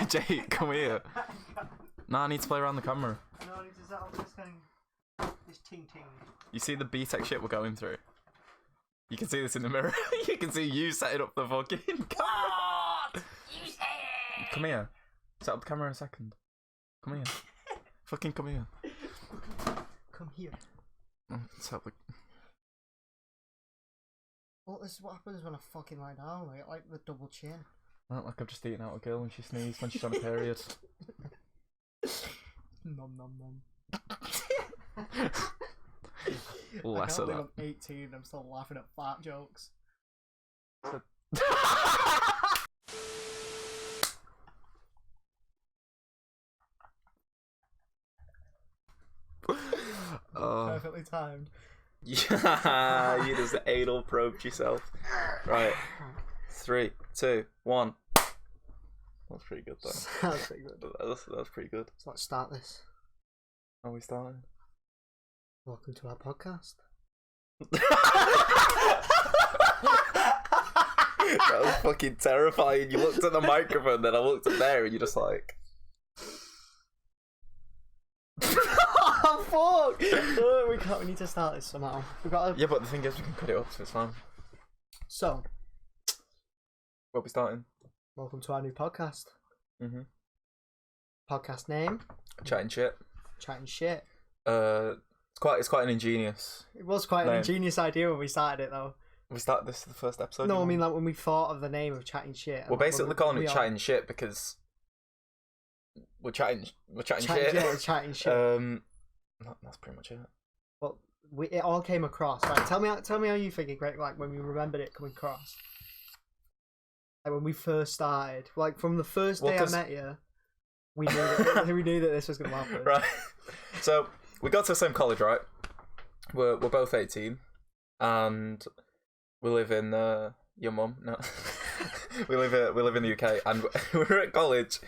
Jake, come here. No, I need to play around the camera. No, I need to set up this thing. This ting-ting. You see the B-Tech shit we're going through? You can see this in the mirror. You can see you setting up the fucking camera. Come here. Set up the camera in a second. Come here. Fucking come here. Come here. Set up the... Well, this is what happens when I fucking lie down, like the double chin. Not like I've just eaten out a girl when she sneezed when she's on a period. Nom nom nom. Less I of can't that. believe I'm 18 and I'm still laughing at fart jokes. Perfectly timed. Yeah, you just anal probed yourself. Right. 3, 2, 1. That's pretty good though. That's pretty good. That's pretty good. So let's start this. Are we starting? Welcome to our podcast. That was fucking terrifying. You looked at the microphone, then I looked up there, and you're just like... Oh fuck! We can't. We need to start this somehow. We've got to... Yeah, but the thing is, we can cut it up, so it's fine. So, Where are we starting? welcome to our new podcast. Mm-hmm. Podcast name: Chatting shit. Chatting Shit. It's quite an ingenious. It was quite an Name. ingenious idea when we started it, though. We started this the first episode. No, I mean like when we thought of the name of Chatting Shit. We're basically calling it we are- Chatting Shit because we're chatting Chatting shit. Yeah, Chatting Shit. That's pretty much it. But it all came across. Like, tell me how you think it, Greg. Like when we remembered it coming across. Like when we first started, like from the first day I met you, we knew that this was gonna happen. Right. So we got to the same college, right? We're both 18, and we live in your mum. No, we live in the UK, and we were at college,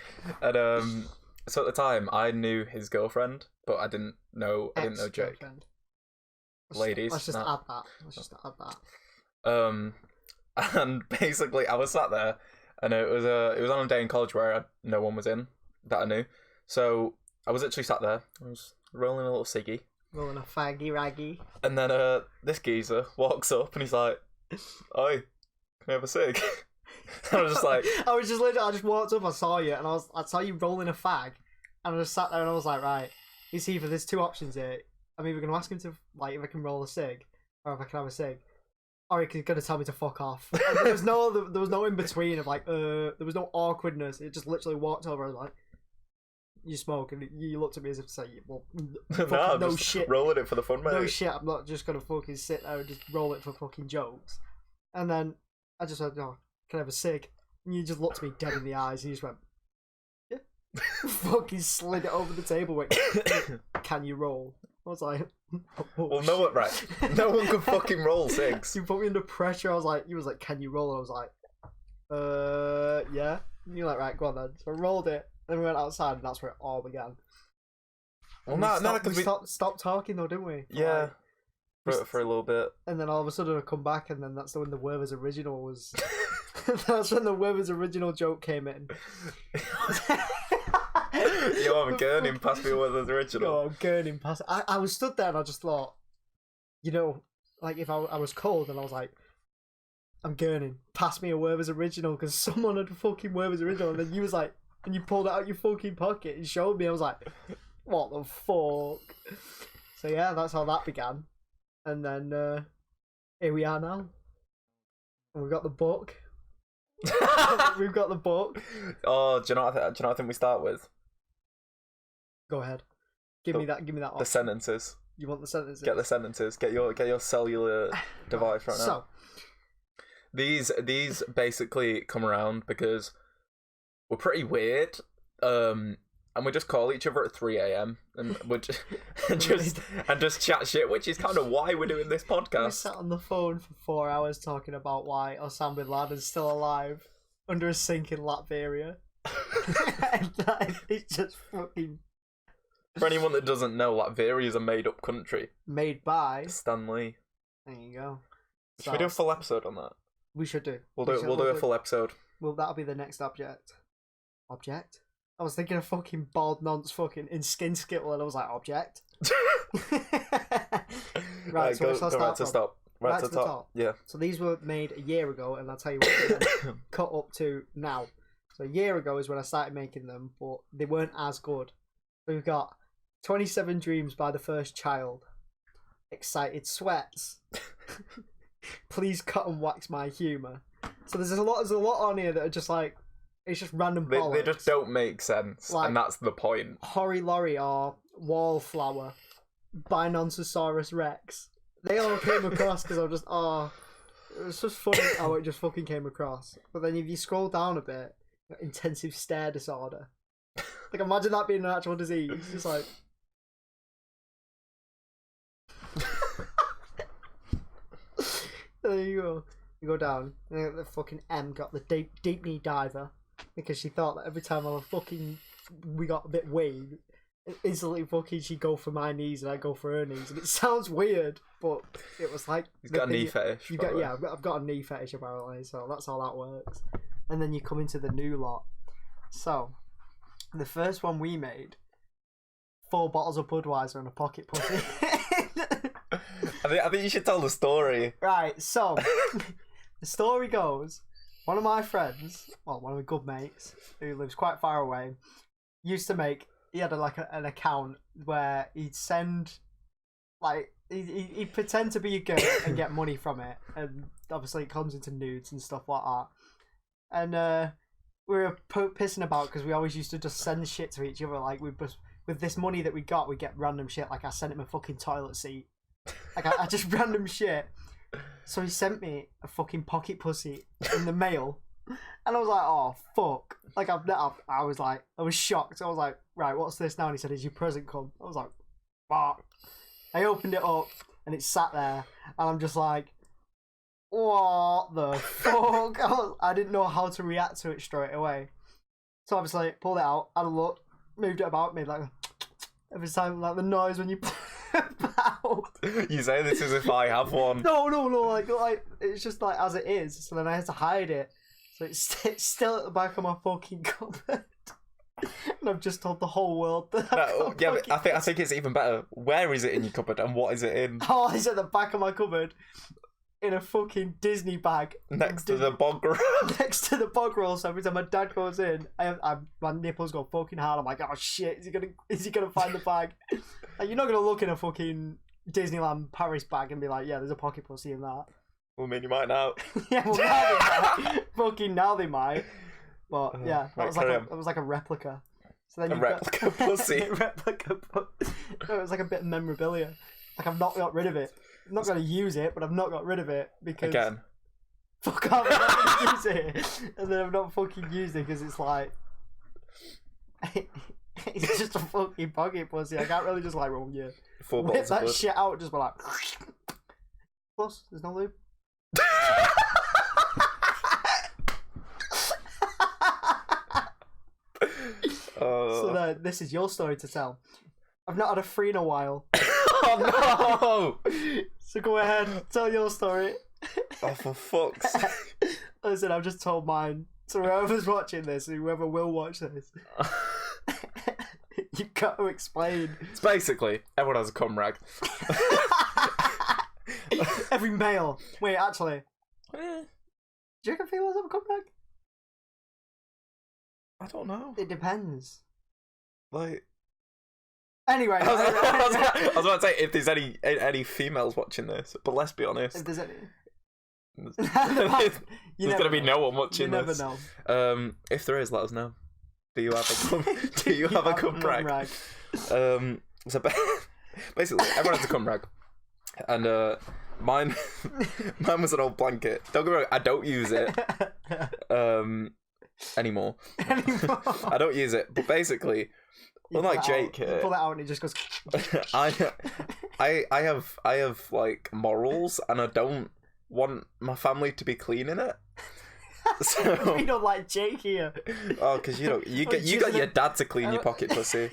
and so at the time I knew his girlfriend, but I didn't know Jake. Ex-girlfriend. Ladies, Let's just no. add that. Let's just add that. And basically I was sat there, and it was on a day in college where no one was in that I knew, so I was actually sat there. I was rolling a little ciggy, Rolling a faggy raggy. and then this geezer walks up and he's like, "Oi, can I have a cig?" I was just like, I just walked up, I saw you, and I saw you rolling a fag, and I just sat there and I was like, right, you see, there's two options here. I'm either going to ask him to, like, if I can roll a cig, or if I can have a cig, or he's going to tell me to fuck off. And there was no in between of like, there was no awkwardness. It just literally walked over and was like, you smoke, and you looked at me as if to say, well, I'm no just shit, rolling it for the fun, mate. no shit, I'm not just gonna fucking sit there and just roll it for fucking jokes. And then I just said, "Oh, can I have a cig?" And you just looked me dead in the eyes, and you just went, "Yeah." Fucking slid it over the table. Went, "Can you roll?" I was like, oh, Well, no one, right? No one could fucking roll cigs. You put me under pressure. He was like, "Can you roll?" And I was like, yeah. And you're like, right, go on then. So I rolled it. Then we went outside, and that's where it all began. Well, And no, we because we stopped talking though, didn't we? yeah, for a little bit. And then all of a sudden I come back, and then that's when the Werther's original was. That's when the Werther's original joke came in. Yo, I'm gurning past me with the original. No, I'm gurning past. I was stood there and I just thought, you know, like if I was cold and I was like, I'm gurning, pass me a Werther's original because someone had a fucking Werther's original, and then you was like, and you pulled it out your fucking pocket and showed me. I was like, what the fuck? So yeah, that's how that began, and then here we are now. And we've got the book. We've got the book. Oh, do you know what I think we start with? Go ahead. Give me that. The Option. sentences. You want the sentences? Get the sentences. Get your cellular device right now. So These basically come around because we're pretty weird, and we just call each other at 3 a.m. and just chat shit, which is kind of why we're doing this we podcast. sat on the phone for 4 hours talking about why Osama bin Laden's still alive under a sink in Latveria. And it's just fucking For anyone that doesn't know, Latveria is a made-up country. made by. Stan Lee. There you go. Should we do a full episode on that? We should do. We'll do a full episode. Well, that'll be the next object. object. I was thinking of fucking bald nonce fucking in skin skittle, and I was like, object. Right, so go right to stop. Right to the top. Yeah. So these were made a year ago, and I'll tell you what they're cut up to now. So a year ago is when I started making them, but they weren't as good. So we've got 27 Dreams by the First Child, Excited Sweats, Please Cut and Wax My Humour. So there's a lot on here that are just like, it's just random bollocks. They just don't make sense, like, and that's the point. Hori Lorry or Wallflower by Nonsosaurus Rex. They all came across because I was just, it was just funny how it just fucking came across. But then if you scroll down a bit, intensive stare disorder. Like, imagine that being an actual disease. Just like... There you go. You go down. And the fucking M got the deep knee diver. Because she thought that every time we got a bit weird, instantly fucking she'd go for my knees and I'd go for her knees. And it sounds weird, but it was like... He's got a knee fetish. I've got a knee fetish apparently, so that's how that works. And then you come into the new lot. So, the first one we made, 4 bottles of Budweiser and a pocket pussy. I think you should tell the story. Right, so, the story goes, one of my friends, well, one of my good mates, who lives quite far away, used to make, he had an account where he'd send, like, he'd pretend to be a girl and get money from it, and obviously it comes into nudes and stuff like that. And we were pissing about because we always used to just send shit to each other, like, with this money that we got, we get random shit, like I sent him a fucking toilet seat. Like, I just random shit. So he sent me a fucking pocket pussy in the mail, and I was like, "Oh fuck!" Like I was shocked. I was like, "Right, what's this now?" And he said, "Is your present come?" I was like, "Fuck!" I opened it up, and it sat there, and I'm just like, "What the fuck?" I didn't know how to react to it straight away. So obviously, pulled it out, had a look, moved it about, made like every time like the noise when you. You say this as if I have one. No, like it's just like as it is. So then I had to hide it. So it's still at the back of my fucking cupboard. And I've just told the whole world that. But I think it's even better. Where is it in your cupboard and what is it in? Oh, it's at the back of my cupboard. In a fucking Disney bag. Next to the bog roll. Next to the bog roll. So every time my dad goes in, my nipples go fucking hard. I'm like, oh shit, is he gonna find the bag? Like, you're not gonna look in a fucking Disneyland Paris bag and be like, yeah, there's a pocket pussy in that. Well, I mean, you might now. Yeah, well, now they might. Fucking now they might. But yeah, that was like a replica. So then replica pussy. No, it was like a bit of memorabilia. Like, I've not got rid of it. I'm not going to use it, but I've not got rid of it because... Again. Fuck off, I'm not going to use it. And then I've not fucking used it because it's like... It's just a fucking pocket pussy. I can't really just like, well, yeah. 4 whip bottles that of blood. shit out, just be like... Plus, there's no lube. So this is your story to tell. I've not had a free in a while. Oh no! So go ahead, tell your story. Oh, for fuck's sake. Listen, I've just told mine. So whoever's watching this, whoever will watch this, you've got to explain. It's basically, everyone has a cum rag. Every male. Wait, actually. Do you reckon females have a cum rag? I don't know. It depends. Like... Anyway, I was about to say if there's any females watching this, but let's be honest. If there's any, there's gonna be no one watching this. this. You never know. If there is, let us know. Do you have a cum? Do you have a cum rag? So basically, everyone has a cum rag, and mine was an old blanket. Don't get me wrong, I don't use it anymore. I don't use it, but basically. Unlike Jake here, you pull it out and it just goes. I have like morals, and I don't want my family to be cleaning it. So you don't like Jake here. Oh, because you got your dad to clean your pocket pussy.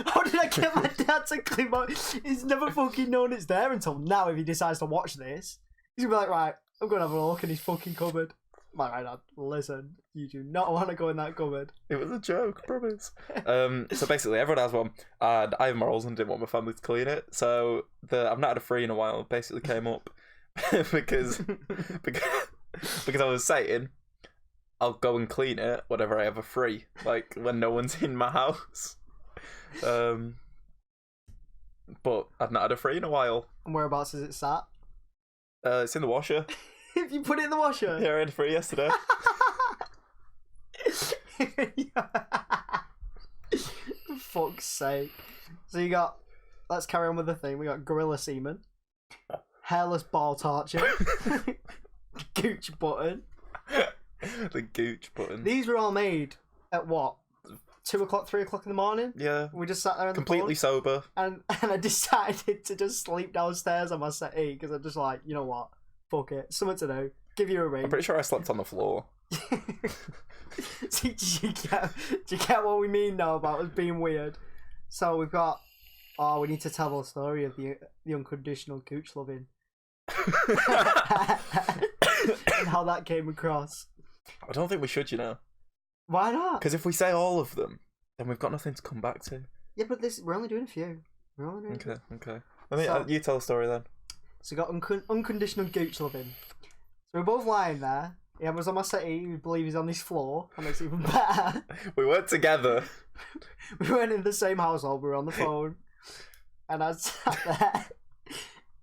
How did I get my dad to clean my? He's never fucking known it's there until now. If he decides to watch this, he's gonna be like, right, I'm gonna have a look in his fucking cupboard. My dad, listen, you do not want to go in that cupboard. It was a joke, I promise. So basically, everyone has one, and I have morals and didn't want my family to clean it. So I've not had a free in a while. Basically, came up because I was saying I'll go and clean it whenever I have a free, like when no one's in my house. But I've not had a free in a while. And whereabouts is it sat? It's in the washer. If you put it in the washer? Yeah, I had a free yesterday. Fuck's sake. So you got, let's carry on with the thing. We got gorilla semen, hairless ball torture, gooch button. The gooch button. These were all made at what? 2 o'clock, 3 o'clock in the morning? Yeah. We just sat there on completely the phone, sober. and I decided to just sleep downstairs on my settee because I'm just like, you know what? Fuck it. Something to do. Give you a ring. I'm pretty sure I slept on the floor. See, do you get what we mean now about us being weird? So we've got. Oh, we need to tell the story of the unconditional gooch loving and how that came across. I don't think we should, you know. Why not? Because if we say all of them, then we've got nothing to come back to. Yeah, but we're only doing a few. We're only doing a few. Okay. I mean, you tell the story then. So we got unconditional gooch loving. So we're both lying there. He was on my settee. We believe he's on his floor. That makes it even better. We weren't together. We weren't in the same household. We were on the phone. And I sat there.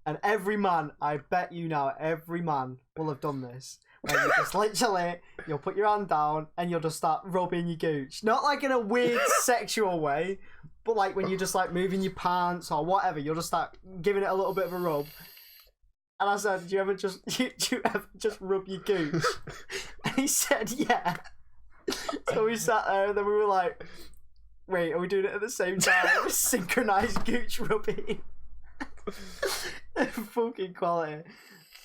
And every man, I bet you now, every man will have done this. Where you just literally, you'll put your hand down and you'll just start rubbing your gooch. Not like in a weird sexual way, but like when you're just like moving your pants or whatever, you'll just start giving it a little bit of a rub. And I said, do you ever just rub your gooch? And he said, yeah. So we sat there and then we were like, wait, are we doing it at the same time? Synchronized gooch rubbing. Fucking quality.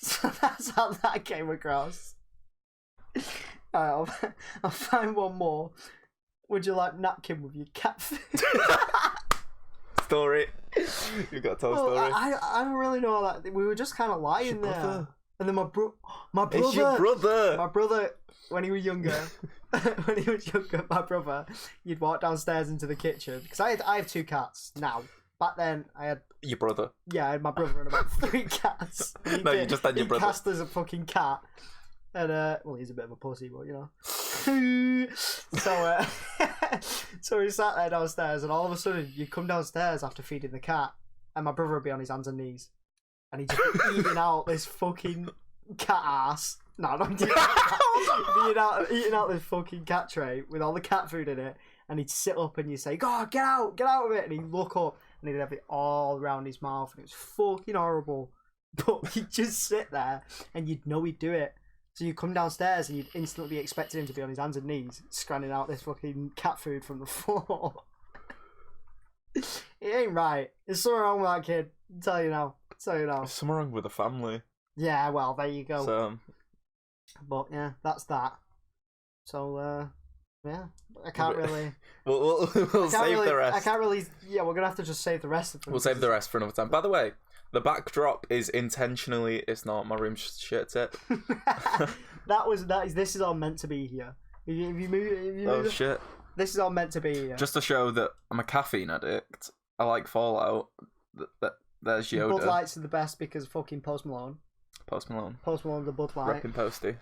So that's how that came across. Alright, I'll find one more. Would you like napkin with your cat food? Story. You got to tell a story. I don't really know that. We were just kind of lying there. Brother. And then my brother. It's your brother. My brother, when he was younger, my brother, you'd walk downstairs into the kitchen because I have 2 cats now. Back then, I had your brother. Yeah, I had my brother and about 3 cats. You just had your brother. He cast as a fucking cat, and well, he's a bit of a pussy, but you know. So we sat there downstairs, and all of a sudden, you come downstairs after feeding the cat, and my brother would be on his hands and knees, and he'd just be eating out this fucking cat ass. No, not eating out this fucking cat tray with all the cat food in it, and he'd sit up and you'd say, "God, get out of it," and he'd look up. And he'd have it all around his mouth, and it was fucking horrible. But he'd just sit there, and you'd know he'd do it. So you'd come downstairs, and you'd instantly be expecting him to be on his hands and knees, scranning out this fucking cat food from the floor. It ain't right. There's something wrong with that kid. I'll tell you now. There's something wrong with the family. Yeah, well, there you go. So, but yeah, that's that. So, yeah, I can't really. We'll save the rest. I can't really. Yeah, we're gonna have to just save the rest of them. We'll save the rest for another time. By the way, the backdrop is intentionally. It's not my room shit tip. This is all meant to be here. If you move shit! This is all meant to be here. Just to show that I'm a caffeine addict. I like Fallout. There's Yoda. Bud Lights are the best because fucking Post Malone. Post Malone, the Bud Light. Repping Posty.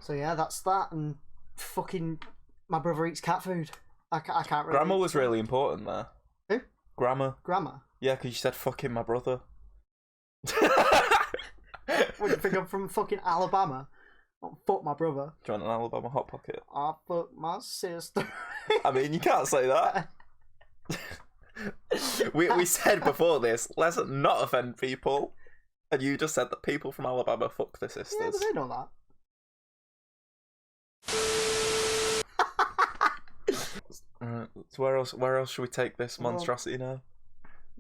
So yeah, that's that, and fucking. My brother eats cat food. I can't really. Grammar was really important there. Who? Grammar. Yeah, because you said fucking my brother. What, you think I'm from fucking Alabama? Oh, fuck my brother. Do you want an Alabama Hot Pocket? I fuck my sister. I mean, you can't say that. we said before this, let's not offend people. And you just said that people from Alabama fuck their sisters. Yeah, but they know that. Alright, so where else should we take this monstrosity now?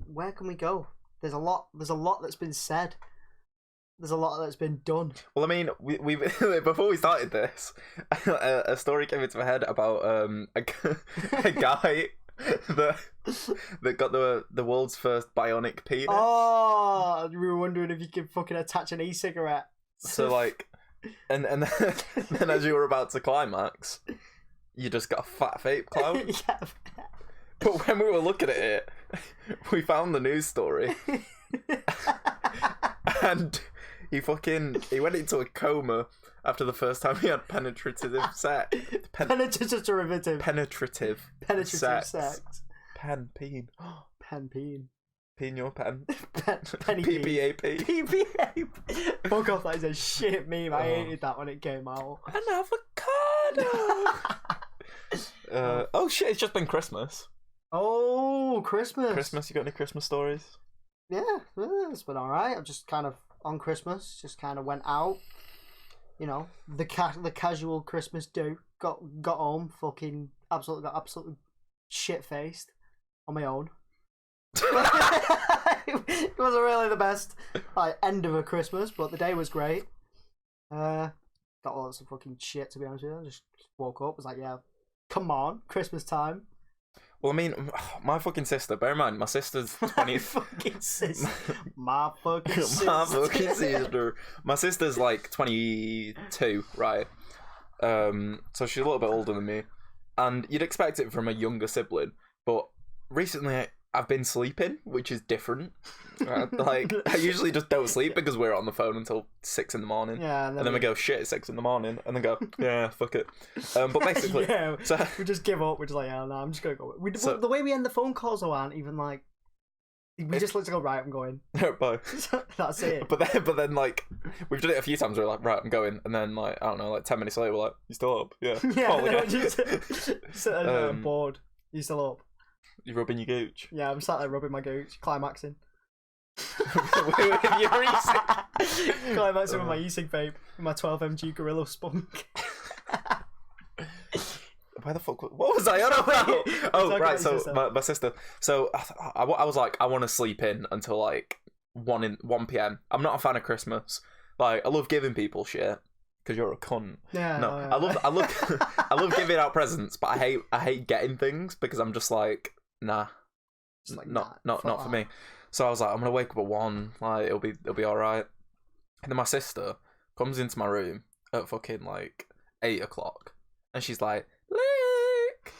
Where can we go? There's a lot that's been said. There's a lot that's been done. Well, I mean, we before we started this, a story came into my head about a guy that got the world's first bionic penis. Oh, we were wondering if you could fucking attach an e-cigarette. So like, and then as you were about to climax, you just got a fat vape cloud. Yeah. But when we were looking at it, we found the news story, and he went into a coma after the first time he had penetrative sex. Penetrative derivative. Penetrative Sex. Peen. Pen peen. Peen your pen. Penny peen. PPAP. PPA. Fuck off, that is a shit meme. I hated that when it came out. An avocado. Oh shit! It's just been Christmas. Oh, Christmas. Christmas. You got any Christmas stories? Yeah, it's been alright. I've just kind of on Christmas, just kind of went out. You know, the casual Christmas do. Got home, fucking absolutely shit faced on my own. It wasn't really the best end of a Christmas, but the day was great. Got lots of fucking shit, to be honest with you. Just woke up, was like, yeah, come on, Christmas time. Well, I mean, my fucking sister. Bear in mind, my sister's 20. My fucking sister. My fucking sister. My fucking sister. My sister's like 22, right? So she's a little bit older than me, and you'd expect it from a younger sibling. But recently, I've been sleeping, which is different. Like, I usually just don't sleep because we're on the phone until 6 in the morning. Yeah, and then we go, shit, it's 6 in the morning, and then go, yeah, fuck it. But basically, yeah, so we just give up. We're just like, yeah, no, I'm just gonna go. The way we end the phone calls though aren't even like. We just literally go, right, I'm going. bye. That's it. But then, like, we've done it a few times. We're like, right, I'm going, and then, like, I don't know, like 10 minutes later, we're like, you still up? Yeah. Yeah. Call No, again. just I'm bored. You still up? You rubbing your gooch? Yeah, I'm sat there rubbing my gooch, climaxing. With your e-cig. Climaxing with my e-cig vape, with my 12mg Gorilla Spunk. Why the fuck? What was I on about? Oh, right. So my sister. So I was like, I want to sleep in until like 1 p.m. I'm not a fan of Christmas. Like, I love giving people shit because you're a cunt. Yeah. No, I love I love giving out presents, but I hate getting things because I'm just like, nah, Just like, not nah, for me. So I was like, I'm gonna wake up at 1. Like, it'll be all right. And then my sister comes into my room at fucking like 8 o'clock, and she's like, "Look,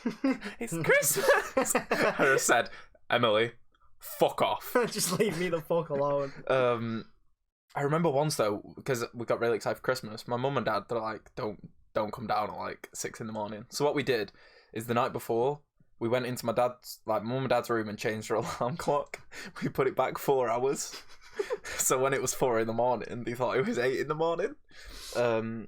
it's Christmas." I just said, Emily, fuck off. Just leave me the fuck alone. I remember once though, because we got really excited for Christmas. My mum and dad, they're like, don't come down at like 6 in the morning. So what we did is the night before, we went into my mum and dad's room and changed our alarm clock. We put it back 4 hours. So when it was 4 in the morning, they thought it was 8 in the morning. So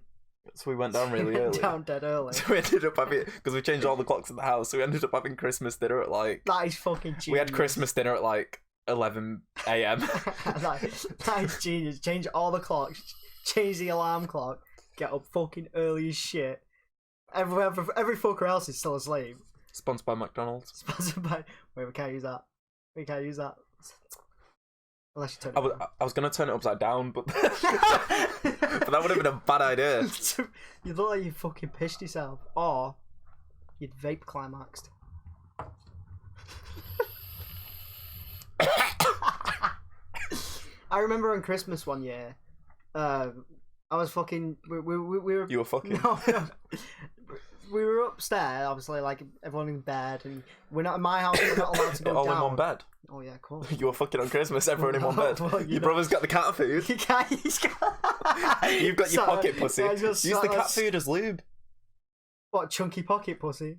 we went down really early. Down dead early. So we ended up having, because we changed all the clocks in the house, so we ended up having Christmas dinner at like... That is fucking genius. We had Christmas dinner at like 11 a.m. that is genius. Change all the clocks. Change the alarm clock. Get up fucking early as shit. Every fucker else is still asleep. Sponsored by McDonald's. Sponsored by... Wait, we can't use that. We can't use that. Unless you turn it I was going to turn it upside down, but... but that would have been a bad idea. You'd look like you fucking pissed yourself. Or you'd vape climaxed. I remember on Christmas one year, I was fucking... We were... You were fucking... No. We were upstairs, obviously, like everyone in bed, and we're not in my house. We're not allowed to go all down. in one bed. Oh yeah, cool. You were fucking on Christmas. Everyone in one bed. Well, your brother's got the cat food. You can't. You've got your pocket pussy. Yeah, Use the cat food as lube. What, chunky pocket pussy?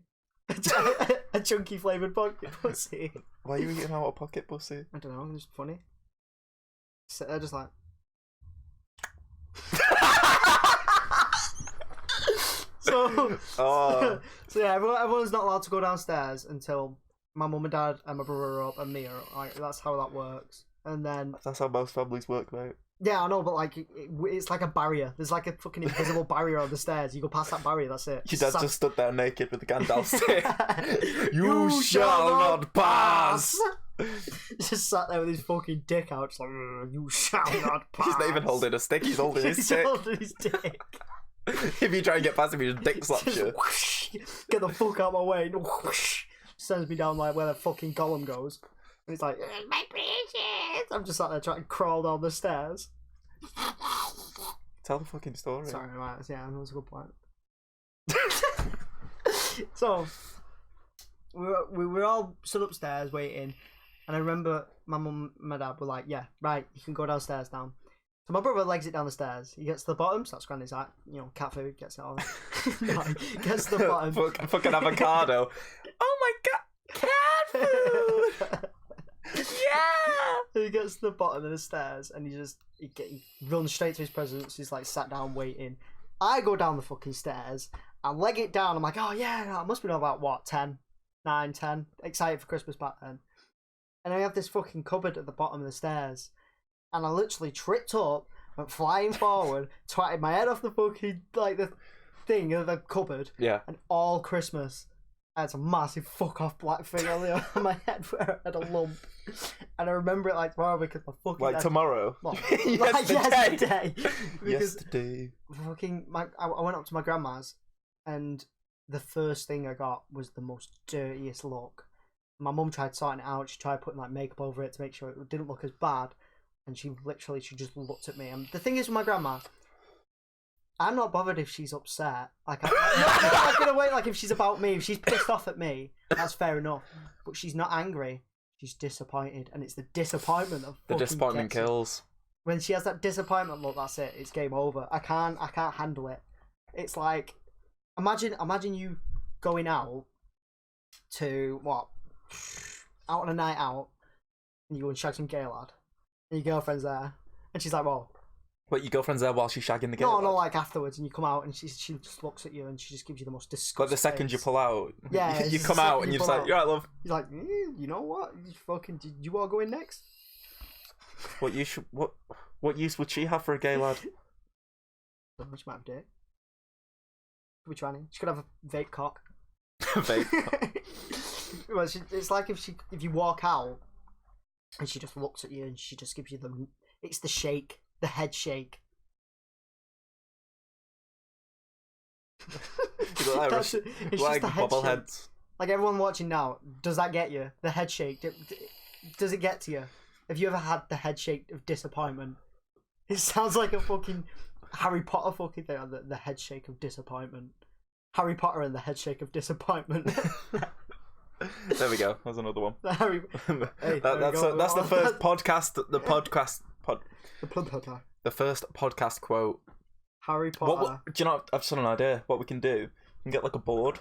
A chunky flavoured pocket pussy. Why are you eating out a pocket pussy? I don't know. It's just funny. Sit there, just like. So yeah, everyone's not allowed to go downstairs until my mum and dad and my brother are up and me are up. Like, that's how that works. And then that's how most families work, mate. Yeah, I know, but like it's like a barrier. There's like a fucking invisible barrier on the stairs. You go past that barrier, that's it. Your dad just stood there naked with the Gandalf stick. You shall not pass. Just sat there with his fucking dick out, just like, you shall not pass. He's not even holding a stick. He's holding his stick. He's holding his dick. If you try and get past him, he just dick slaps you. Whoosh, get the fuck out of my way. Whoosh, sends me down like where the fucking Gollum goes. And he's like, my precious. I'm just sat there trying to crawl down the stairs. Tell the fucking story. Sorry, right. Yeah, that was a good point. So we were all stood upstairs waiting, and I remember my mum and my dad were like, "Yeah, right, you can go downstairs now." So my brother legs it down the stairs. He gets to the bottom, starts grinding his hat. You know, cat food, gets it all. No, he gets to the bottom. Fucking avocado. Oh my god, cat food. Yeah. He gets to the bottom of the stairs and he runs straight to his presence. He's like sat down waiting. I go down the fucking stairs. I leg it down. I'm like, oh yeah, I must be about what 9, 10. Excited for Christmas back then. And I have this fucking cupboard at the bottom of the stairs. And I literally tripped up, went flying forward, twatted my head off the fucking, like, the thing of the cupboard. Yeah. And all Christmas, I had some massive fuck off black thing on my head where I had a lump. And I remember it like tomorrow because my fucking... Like tomorrow? Well, yesterday. yesterday. Because yesterday. fucking, I went up to my grandma's and the first thing I got was the most dirtiest look. My mum tried sorting it out. She tried putting like makeup over it to make sure it didn't look as bad. And she just looked at me. And the thing is with my grandma, I'm not bothered if she's upset. Like, I'm gonna wait. Like, if she's about me, if she's pissed off at me, that's fair enough. But she's not angry. She's disappointed, and it's the disappointment of the disappointment kills. When she has that disappointment look, that's it. It's game over. I can't handle it. It's like, imagine you going out to out on a night out, and you go and shag some gay lad. And your girlfriend's there, and she's like, "Well, wait, your girlfriend's there while she's shagging the girl?" No, like afterwards, and you come out, and she just looks at you, and she just gives you the most disgusting. Like the second face. you pull out, yeah, you come out, and you're just like, "Yeah, love." You're like, you know what? You fucking, did you want to go in next? What use would she have for a gay lad? Which might have dick. Which one? She could have a vape cock. Vape. Well, it's like if you walk out. And she just looks at you and she just gives you it's the shake, the head shake. Like it's just the head bobbleheads. Shake. Like everyone watching now, does that get you? The head shake, does it get to you? Have you ever had the head shake of disappointment? It sounds like a fucking Harry Potter fucking thing. The head shake of disappointment. Harry Potter and the head shake of disappointment. There we go. There's another one. That's the first podcast. The first podcast quote. Harry Potter. Do you know? I've just had an idea. What we can do? We can get like a board.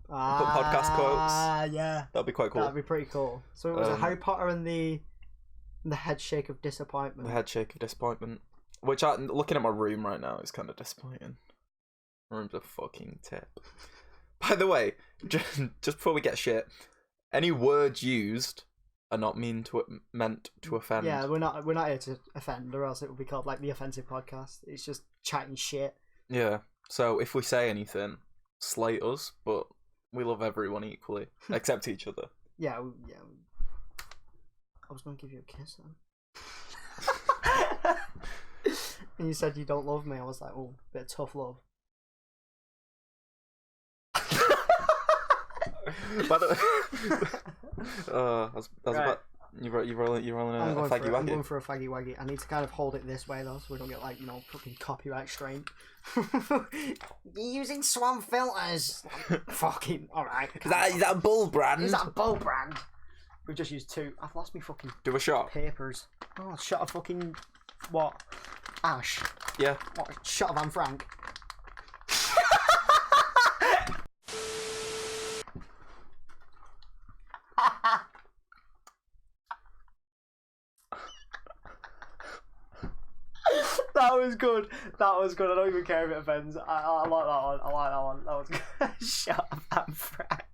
Put podcast quotes. Yeah. That'd be quite cool. That'd be pretty cool. So it was Harry Potter and the head shake of disappointment. The head shake of disappointment. Which, looking at my room right now, is kind of disappointing. My room's a fucking tip. By the way, just before we get shit, any words used are not meant to offend. Yeah, we're not here to offend, or else it would be called like the offensive podcast. It's just chatting shit. Yeah. So if we say anything, slate us, but we love everyone equally, except each other. Yeah. I was going to give you a kiss then. And you said you don't love me. I was like, oh, bit of tough love. By the that's right. About you're rolling a faggy waggy. I'm going for a faggy waggy. I need to kind of hold it this way though, so we don't get like fucking copyright strain. You're using Swan filters. Fucking alright. Is that a bull brand? Is that a bull brand? We've just used 2. I've lost me fucking. Do a shot. Papers. Oh, a shot of fucking what? Ash. Yeah. What? A shot of Anne Frank. That was good. That was good. I don't even care if it offends. I like that one. That was good. Shut up, Anne Frank.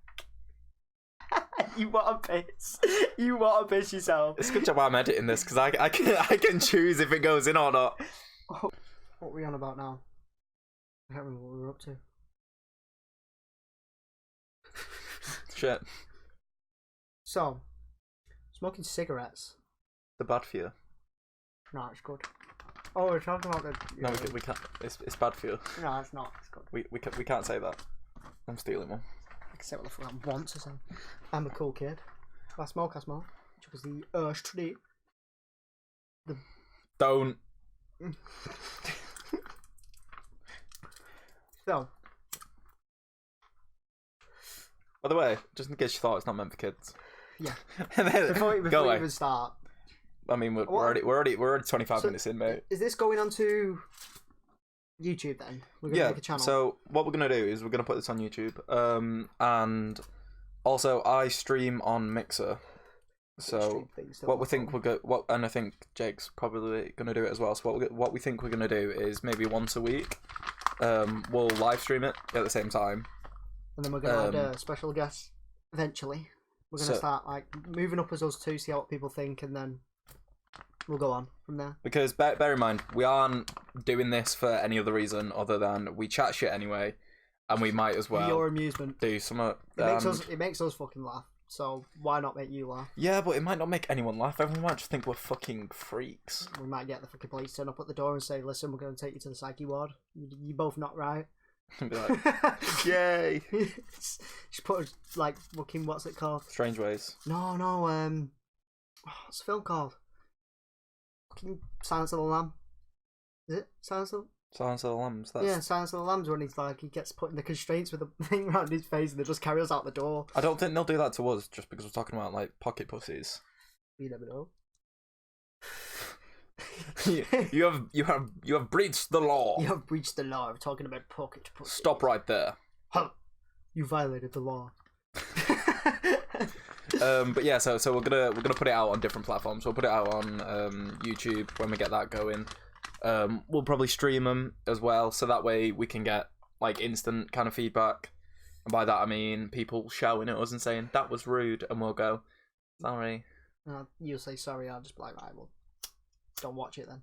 You want to piss? You want to piss yourself? It's a good job I'm editing this because I can choose if it goes in or not. Oh, what are we on about now? I can't remember what we were up to. Shit. So, smoking cigarettes. They're bad for you. No, it's good. Oh, we're talking about the. No, we can't. It's bad for you. No, it's not. It's good. We can't say that. I'm stealing one. I can say what the fuck I want to say. I'm a cool kid. If I smoke, I smoke. Which was the urge today. Don't. So, By the way, just in case you thought it's not meant for kids. yeah. Go Before we away. even start, I mean, we're already 25 So- minutes in, mate. is this going on to YouTube then? We're gonna Yeah. make a channel. So what we're gonna do is we're gonna put this on YouTube. And also I stream on Mixer. So Stream things, don't what we work think on. and I think Jake's probably gonna do it as well. So what we think we're gonna do is maybe once a week, we'll live stream it at the same time. And then we're gonna add a special guest eventually. We're gonna So- start like moving up as us two, see what people think, and then we'll go on from there. Because bear in mind, we aren't doing this for any other reason other than we chat shit anyway, and we might as For well your amusement. do some. It makes us fucking laugh. So why not make you laugh? Yeah, but it might not make anyone laugh. Everyone might just think we're fucking freaks. We might get the fucking police turn up at the door and say, "Listen, we're gonna take you to the psyche ward. You both not right." And be like, yay! Just put like fucking what's it called? Strange Ways. No, what's the film called? Fucking Silence of the Lamb. Is it Silence of? Silence of the Lambs. That's... Yeah, Silence of the Lambs when he's like he gets put in the constraints with a thing around his face and they just carry us out the door. I don't think they'll do that to us just because we're talking about like pocket pussies. You never know. you have breached the law. You have breached the law of talking about pocket pussy. Stop right there. Huh. You violated the law. But yeah, so we're gonna put it out on different platforms. We'll put it out on YouTube when we get that going. We'll probably stream them as well, so that way we can get like instant kind of feedback. And by that I mean people shouting at us and saying that was rude, and we'll go, sorry. You'll say sorry. I'll just be like, right, well, don't watch it then.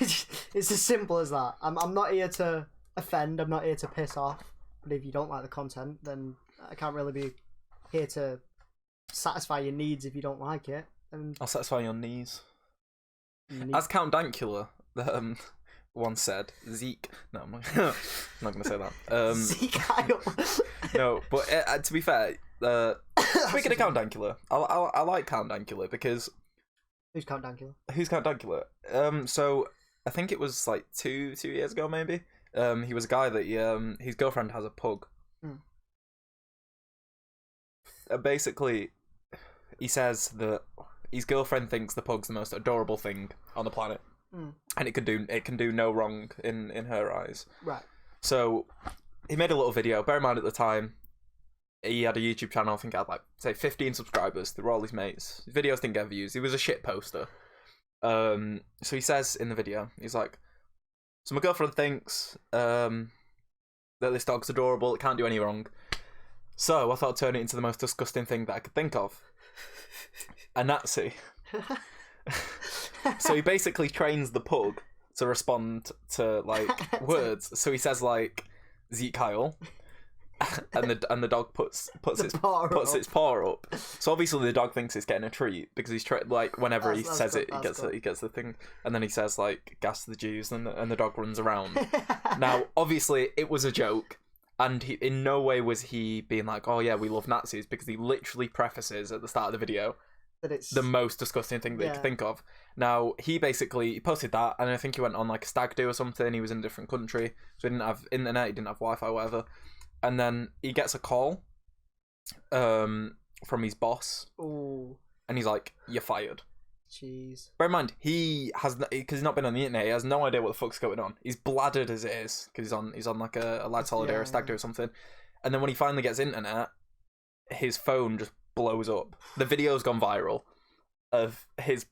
It's as simple as that. I'm not here to offend. I'm not here to piss off. But if you don't like the content, then I can't really be here to satisfy your needs if you don't like it. And I'll satisfy your knees. you need- As Count Dankula once said, Zeke. No, I'm not, I'm not going to say that. See, Kyle. No, but to be fair, speaking of Count Dankula, I like Count Dankula because Who's Count Dankula? who's Count Dankula? So I think it was like 2 years ago, maybe. He was a guy that his girlfriend has a pug. Basically, he says that his girlfriend thinks the pug's the most adorable thing on the planet, and it can do no wrong in her eyes. Right. So he made a little video. Bear in mind at the time, he had a YouTube channel. I think it had like say 15 subscribers. They were all his mates. His videos didn't get views. He was a shit poster. So he says in the video, he's like, "So my girlfriend thinks that this dog's adorable. It can't do any wrong. So I thought I'd turn it into the most disgusting thing that I could think of. A Nazi." So he basically trains the pug to respond to like words. So he says like Zeke Kyle, and the dog puts its paw up. So obviously the dog thinks it's getting a treat because he's like whenever he says good, it, he gets the thing, and then he says like gas the Jews, and the dog runs around. Now obviously it was a joke. And he, in no way was he being like, "Oh yeah, we love Nazis," because he literally prefaces at the start of the video that it's the most disgusting thing that you could think of. Now he posted that, and I think he went on like a stag do or something. He was in a different country, so he didn't have internet, he didn't have Wi-Fi, whatever. And then he gets a call, from his boss, Oh, and he's like, "You're fired." jeez. Bear in mind, because he's not been on the internet, he has no idea what the fuck's going on. He's bladdered as it is, because he's on like a lad's holiday or a stag do or something. And then when he finally gets internet, his phone just blows up. The video's gone viral of his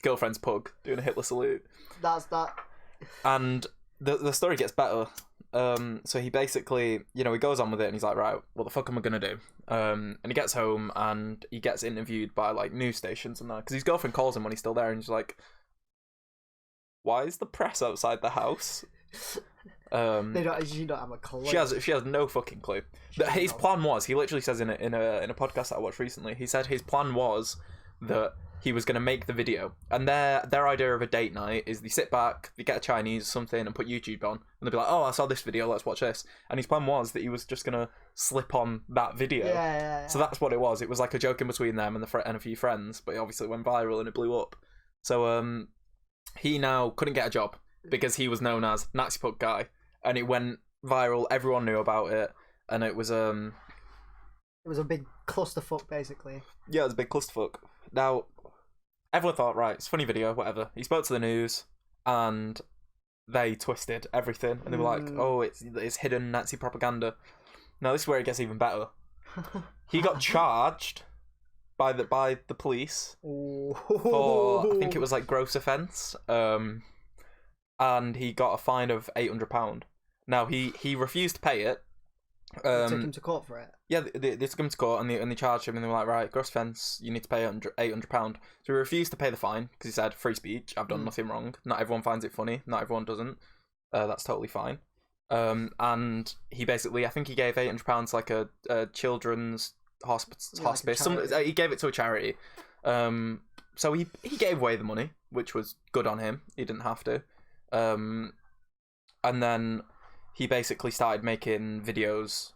girlfriend's pug doing a Hitler salute. That's that. And the story gets better. So he basically, he goes on with it and he's like, right, what the fuck am I gonna do? And he gets home and he gets interviewed by like news stations and that, because his girlfriend calls him when he's still there and he's like, why is the press outside the house? She don't have a clue. She has no fucking clue. His plan was, he literally says in a podcast that I watched recently, he said his plan was that he was going to make the video, and their idea of a date night is they sit back, they get a Chinese or something and put YouTube on, and they'll be like, "Oh, I saw this video, let's watch this." And his plan was that he was just going to slip on that video. Yeah. So that's what it was. It was like a joke in between them and and a few friends, but it obviously went viral and it blew up. So he now couldn't get a job because he was known as Nazi Pug Guy, and it went viral. Everyone knew about it, and it was It was a big clusterfuck, basically. yeah, it was a big clusterfuck. Now, everyone thought, right, it's a funny video, whatever. He spoke to the news, and they twisted everything, and they were like, oh, it's hidden Nazi propaganda. Now, this is where it gets even better. He got charged by the police for, I think it was like gross offence, and he got a fine of £800. Now, he refused to pay it. They took him to court for it. Yeah, they took him to court and they charged him, and they were like, right, gross offence, you need to pay £800. So he refused to pay the fine because he said, free speech, I've done nothing wrong. Not everyone finds it funny, not everyone doesn't. That's totally fine. And he basically, I think he gave £800 like a children's hospice. He gave it to a charity. So he gave away the money, which was good on him. He didn't have to. And then he basically started making videos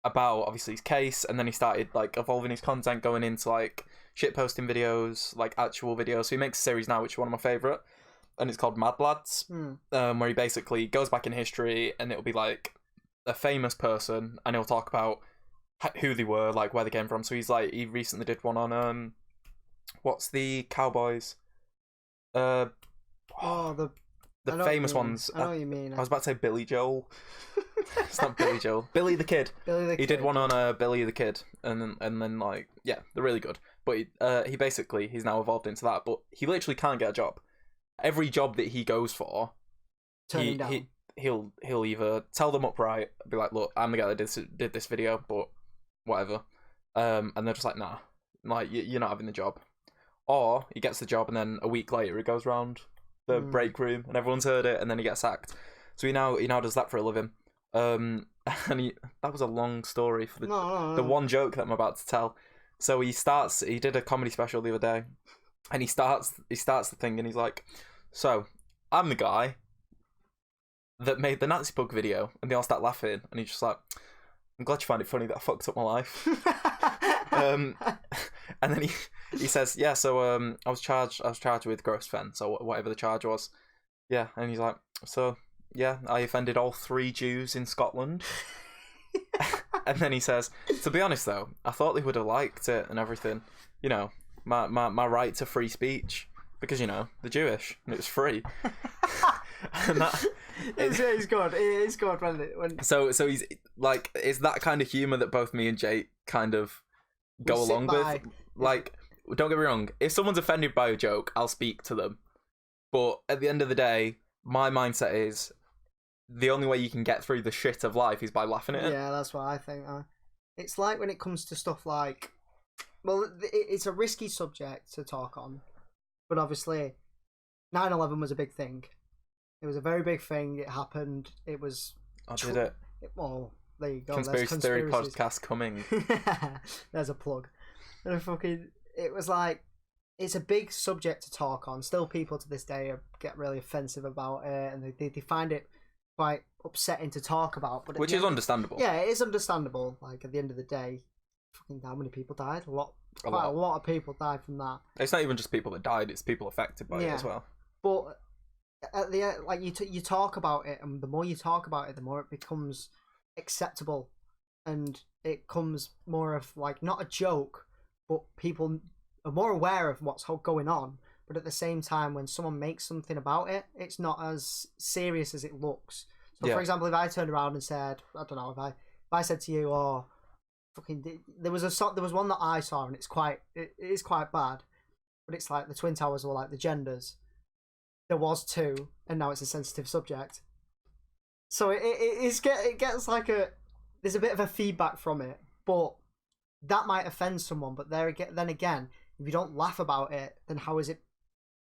about obviously his case, and then he started like evolving his content, going into like shit posting videos, like actual videos. So he makes a series now, which is one of my favourite, and it's called Mad Lads, where he basically goes back in history, and it'll be like a famous person, and he'll talk about who they were, like where they came from. So he recently did one on what's the Cowboys, the famous ones. I know what you mean. I was about to say Billy Joel. It's not Billy Joel. Billy the Kid. He did one on Billy the Kid, and then like, yeah, they're really good. But he's now evolved into that. But he literally can't get a job. Every job that he goes for, he'll either tell them upright, be like, look, I'm the guy that did this video, but whatever. And they're just like, nah, like you're not having the job. Or he gets the job, and then a week later he goes round the break room, and everyone's heard it, and then he gets sacked. So he now does that for a living. And that was a long story for the one joke that I'm about to tell. So he did a comedy special the other day, and he starts the thing, and he's like, so I'm the guy that made the Nazi pug video, and they all start laughing, and he's just like, I'm glad you find it funny that I fucked up my life. And then he says, yeah, so I was charged with gross offence, or whatever the charge was. Yeah, and he's like, so yeah, I offended all 3 Jews in Scotland. And then he says, to be honest though, I thought they would have liked it and everything. You know, my right to free speech, because you know they're Jewish and it was free. And that it's good. It's good when. So he's like, it's that kind of humour that both me and Jake kind of go along with. Like, don't get me wrong, if someone's offended by a joke, I'll speak to them. But at the end of the day, my mindset is the only way you can get through the shit of life is by laughing at it. Yeah, that's what I think. It's like when it comes to stuff like, well, it's a risky subject to talk on, but obviously 9/11 was a big thing. It was a very big thing. It happened. It was... Did it? Well, there you go. Conspiracy Theory podcast coming. There's a plug. And it was like, it's a big subject to talk on. Still, people to this day get really offensive about it, and they find it quite upsetting to talk about. But which is understandable. Yeah, it is understandable. Like, at the end of the day, fucking how many people died? Quite a lot of people died from that. It's not even just people that died; it's people affected by it as well. But at the end, like you talk about it, and the more you talk about it, the more it becomes acceptable, and it comes more of like not a joke, but people are more aware of what's going on. But at the same time, when someone makes something about it, it's not as serious as it looks. So, for example, if I turned around and said, I don't know, if I said to you, "Oh, fucking," there was one that I saw, and it is quite bad, but it's like the Twin Towers were like the genders. There was 2, and now it's a sensitive subject. So it gets like there's a bit of a feedback from it, but that might offend someone. But then again, if you don't laugh about it, then how is it?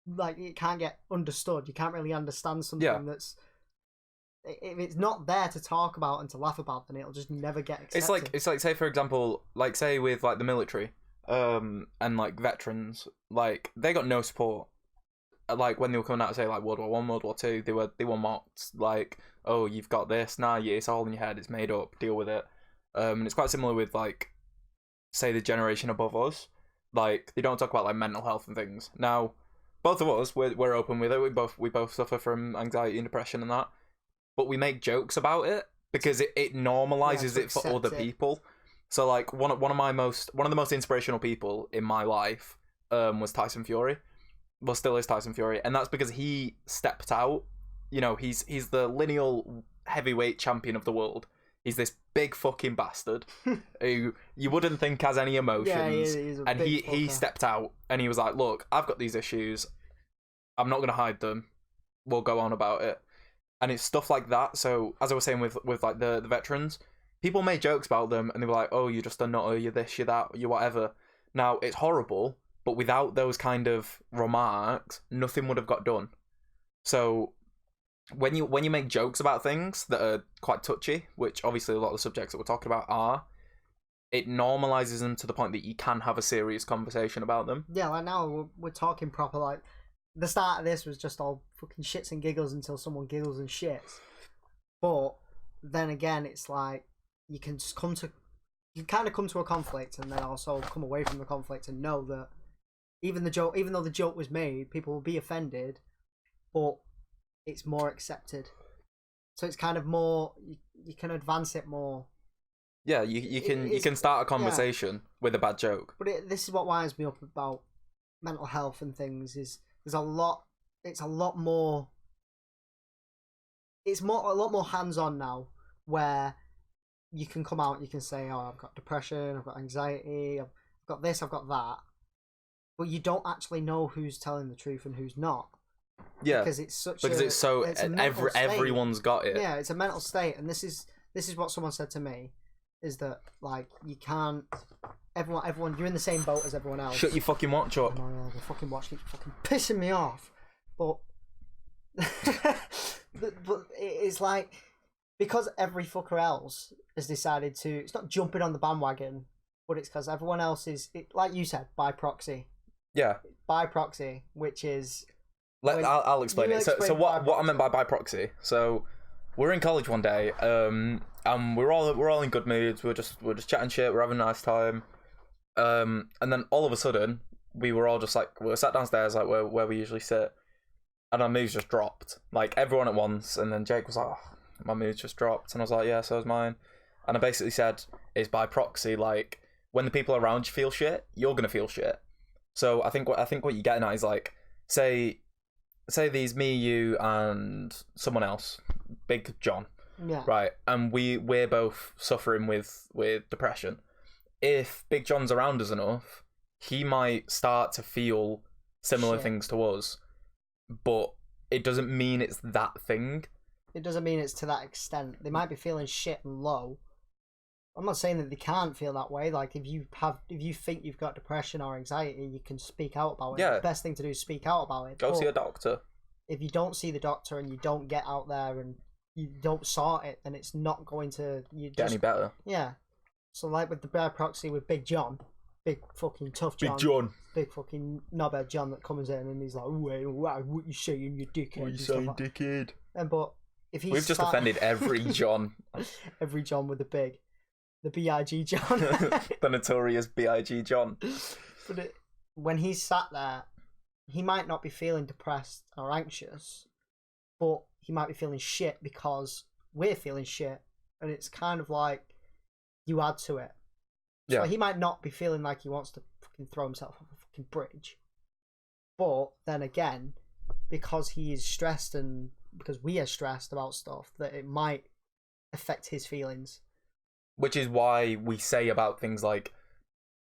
Like, it can't get understood. You can't really understand something that's... If it's not there to talk about and to laugh about, then it'll just never get accepted. It's like say, for example, like say with like the military, and like veterans, like they got no support. Like when they were coming out to say like World War One, World War Two, they were mocked. Like, oh, you've got this, nah, yeah, it's all in your head, it's made up, deal with it. And it's quite similar with like, say the generation above us. Like, they don't talk about like mental health and things. Now, both of us, we're open with it. We both suffer from anxiety and depression and that. but we make jokes about it because it normalizes it for other people. So like one of the most inspirational people in my life was Tyson Fury. Well, still is Tyson Fury, and that's because he stepped out. You know, he's the lineal heavyweight champion of the world. He's this big fucking bastard who you wouldn't think has any emotions. He's and he stepped out and he was like, look, I've got these issues. I'm not going to hide them. We'll go on about it. And it's stuff like that. So as I was saying with like the veterans, people made jokes about them and they were like, oh, you're just a nutter, you're this, you're that, you're whatever. Now, it's horrible, but without those kind of remarks, nothing would have got done. So when you make jokes about things that are quite touchy, which obviously a lot of the subjects that we're talking about are, it normalizes them to the point that you can have a serious conversation about them. Yeah, like now we're talking proper. Like the start of this was just all fucking shits and giggles until someone giggles and shits. But then again, it's like you can just come to a conflict and then also come away from the conflict and know that even though the joke was made, people will be offended, but it's more accepted. So it's kind of more, you can advance it more. Yeah, you can start a conversation with a bad joke. But this is what winds me up about mental health and things is it's a lot more hands-on now, where you can come out and you can say, oh, I've got depression, I've got anxiety, I've got this, I've got that. But you don't actually know who's telling the truth and who's not. Yeah, because it's everyone's got it. Yeah, it's a mental state, and this is what someone said to me, is that like you can't. Everyone, you're in the same boat as everyone else. Shut your fucking watch up. Oh, yeah, the fucking watch keeps fucking pissing me off. But but it's like, because every fucker else has decided to. It's not jumping on the bandwagon, but it's because everyone else is, like you said, by proxy. Yeah. By proxy, which is. I'll explain it. So what I meant by proxy. So we're in college one day, and we're all in good moods. We're just chatting shit. We're having a nice time. And then all of a sudden, we were all just like, we were sat downstairs, like where we usually sit, and our moods just dropped, like everyone at once. And then Jake was like, oh, my mood's just dropped, and I was like, yeah, so is mine. And I basically said, it's by proxy. Like when the people around you feel shit, you're gonna feel shit. So I think what you're getting at is like, say there's me, you, and someone else, Big John, yeah, right, and we're both suffering with depression. If Big John's around us enough, he might start to feel similar things to us, but it doesn't mean it's that thing. It doesn't mean it's to that extent. They might be feeling shit and low. I'm not saying that they can't feel that way. Like if you think you've got depression or anxiety, you can speak out about it. Yeah. The best thing to do is speak out about it. Go see a doctor. If you don't see the doctor and you don't get out there and you don't sort it, then it's not going to get any better. Yeah. So like with the bear proxy with Big John, big fucking tough John, big fucking knobhead John that comes in and he's like, "Wait, what you saying, you dickhead?" What you saying, dickhead? And but if we've just offended every John, every John with the B.I.G. John. The notorious B.I.G. John. But when he's sat there, he might not be feeling depressed or anxious, but he might be feeling shit because we're feeling shit. And it's kind of like you add to it. Yeah. So he might not be feeling like he wants to fucking throw himself off a fucking bridge. But then again, because he is stressed and because we are stressed about stuff, that it might affect his feelings. Which is why we say about things like,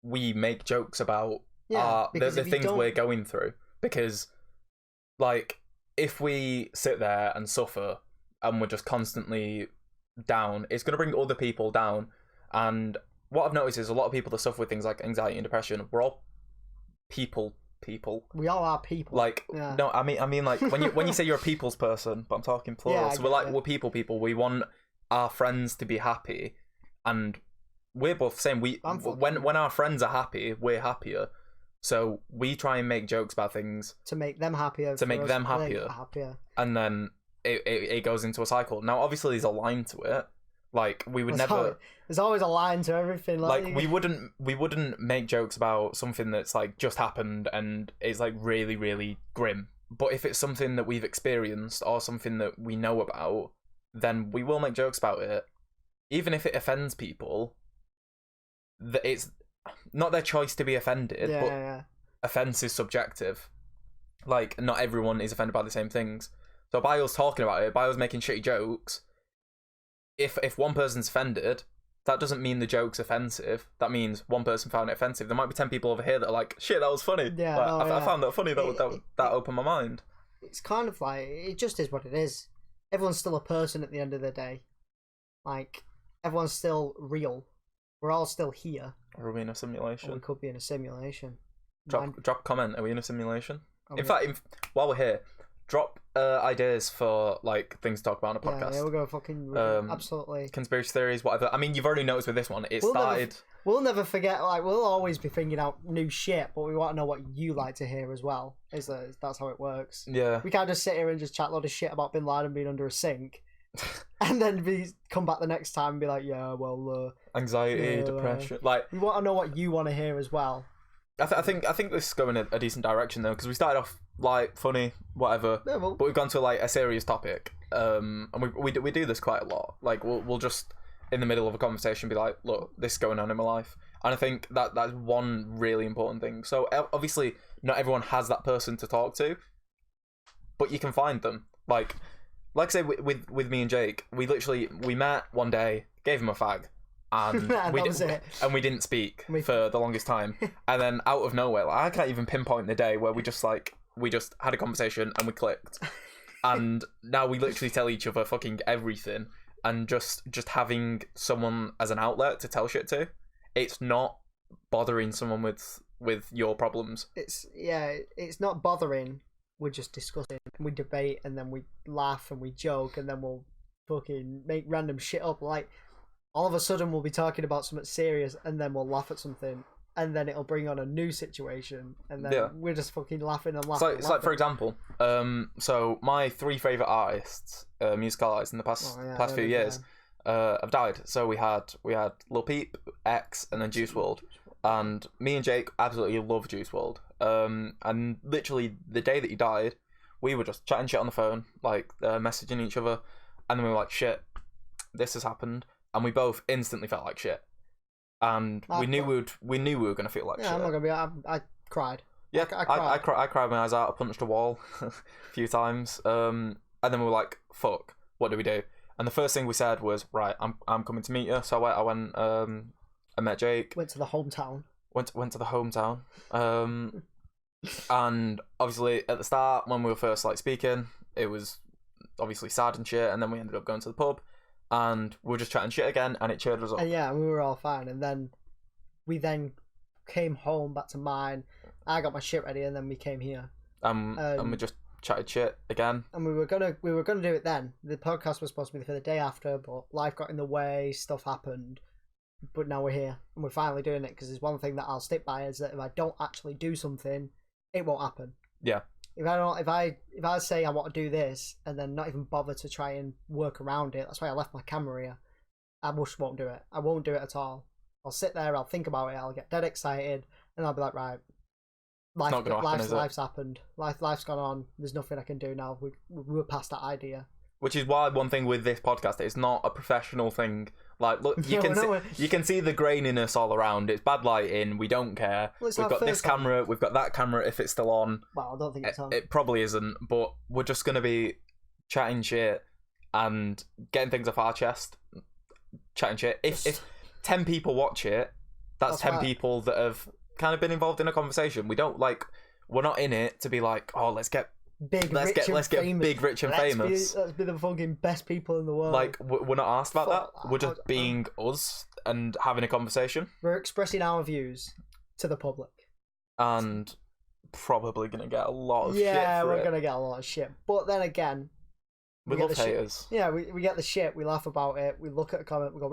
we make jokes about the things we're going through. Because, like, if we sit there and suffer and we're just constantly down, it's going to bring other people down. And what I've noticed is a lot of people that suffer with things like anxiety and depression, we're all people. We all are people. Like, no, I mean, like, when you say you're a people's person, but I'm talking plural, so we're people. We want our friends to be happy. And we're both saying when our friends are happy, we're happier. So we try and make jokes about things to make them happier. Happier. And then it goes into a cycle. Now, obviously, there's a line to it. Like we would never. There's always a line to everything. Like we wouldn't make jokes about something that's like just happened and is like really, really grim. But if it's something that we've experienced or something that we know about, then we will make jokes about it, even if it offends people. That it's not their choice to be offended, but offense is subjective. Like, not everyone is offended by the same things. So by us talking about it, by us making shitty jokes, if one person's offended, that doesn't mean the joke's offensive. That means one person found it offensive. There might be 10 people over here that are like, shit, that was funny. Yeah, like, I found that funny. That opened my mind. It's kind of like, it just is what it is. Everyone's still a person at the end of the day. Like, everyone's still real. We're all still here. Are we in a simulation? Or we could be in a simulation. Drop a comment. Are we in a simulation? In fact, while we're here, drop ideas for like things to talk about on a podcast. Yeah, we'll go fucking absolutely. Conspiracy theories, whatever. I mean, you've already noticed with this one, We'll never forget. Like, we'll always be thinking out new shit, but we want to know what you like to hear as well. That's how it works. Yeah. We can't just sit here and just chat a lot of shit about Bin Laden being under a sink, and then come back the next time and be like, yeah, well, anxiety, depression. Like, we want to know what you want to hear as well. I think this is going in a decent direction though, because we started off like funny, whatever, but we've gone to like a serious topic, and we do this quite a lot. Like we'll just in the middle of a conversation be like, look, this is going on in my life, and I think that's one really important thing. So obviously not everyone has that person to talk to, but you can find them. Like I say with me and Jake, we met one day, gave him a fag. And we didn't speak for the longest time, and then out of nowhere, like, I can't even pinpoint the day where we just had a conversation and we clicked, and now we literally tell each other fucking everything, and just having someone as an outlet to tell shit to, it's not bothering someone with your problems. It's not bothering. We're just discussing, we debate, and then we laugh and we joke, and then we'll fucking make random shit up like. All of a sudden, we'll be talking about something serious, and then we'll laugh at something, and then it'll bring on a new situation, and then we're just fucking laughing and laughing. It's like for example, so my 3 favourite artists, musical artists in the past few years, have died. So we had Lil Peep, X, and then Juice WRLD, and me and Jake absolutely love Juice WRLD. And literally the day that he died, we were just chatting shit on the phone, like messaging each other, and then we were like, shit, this has happened. And we both instantly felt like shit, and we knew we were gonna feel like shit. I'm not gonna be. I cried. Yeah, I cried my eyes out. I punched a wall a few times, and then we were like, "Fuck, what do we do?" And the first thing we said was, "Right, I'm coming to meet you." So I went. I met Jake. Went to the hometown. Went to the hometown. And obviously at the start when we were first like speaking, it was obviously sad and shit, and then we ended up going to the pub. And we were just chatting shit again, and it cheered us up. And we were all fine. And then we came home back to mine. I got my shit ready, and then we came here. And we just chatted shit again. And we were gonna do it then. The podcast was supposed to be for the day after, but life got in the way. Stuff happened. But now we're here, and we're finally doing it. Because there's one thing that I'll stick by is that if I don't actually do something, it won't happen. Yeah. If I say I want to do this and then not even bother to try and work around it, that's why I left my camera here. I just won't do it. I won't do it at all. I'll sit there, I'll think about it, I'll get dead excited, and I'll be like, right, life's happened. Life's gone on. There's nothing I can do now. We're past that idea. Which is why one thing with this podcast, it's not a professional thing. Like, look, you can see the graininess all around. It's bad lighting. We don't care. We've got this camera. We've got that camera. If it's still on, well, I don't think it's on. It probably isn't. But we're just gonna be chatting shit and getting things off our chest. Chatting shit. If 10 people watch it, that's 10 people that have kind of been involved in a conversation. We're not in it to be like, oh, let's get big, rich and famous. Let's be the fucking best people in the world. Like, we're not asked about that. We're just being us and having a conversation. We're expressing our views to the public. And probably going to get a lot of shit. Yeah, we're going to get a lot of shit. But then again, we love haters. Yeah, we get the shit. We laugh about it. We look at a comment. We go,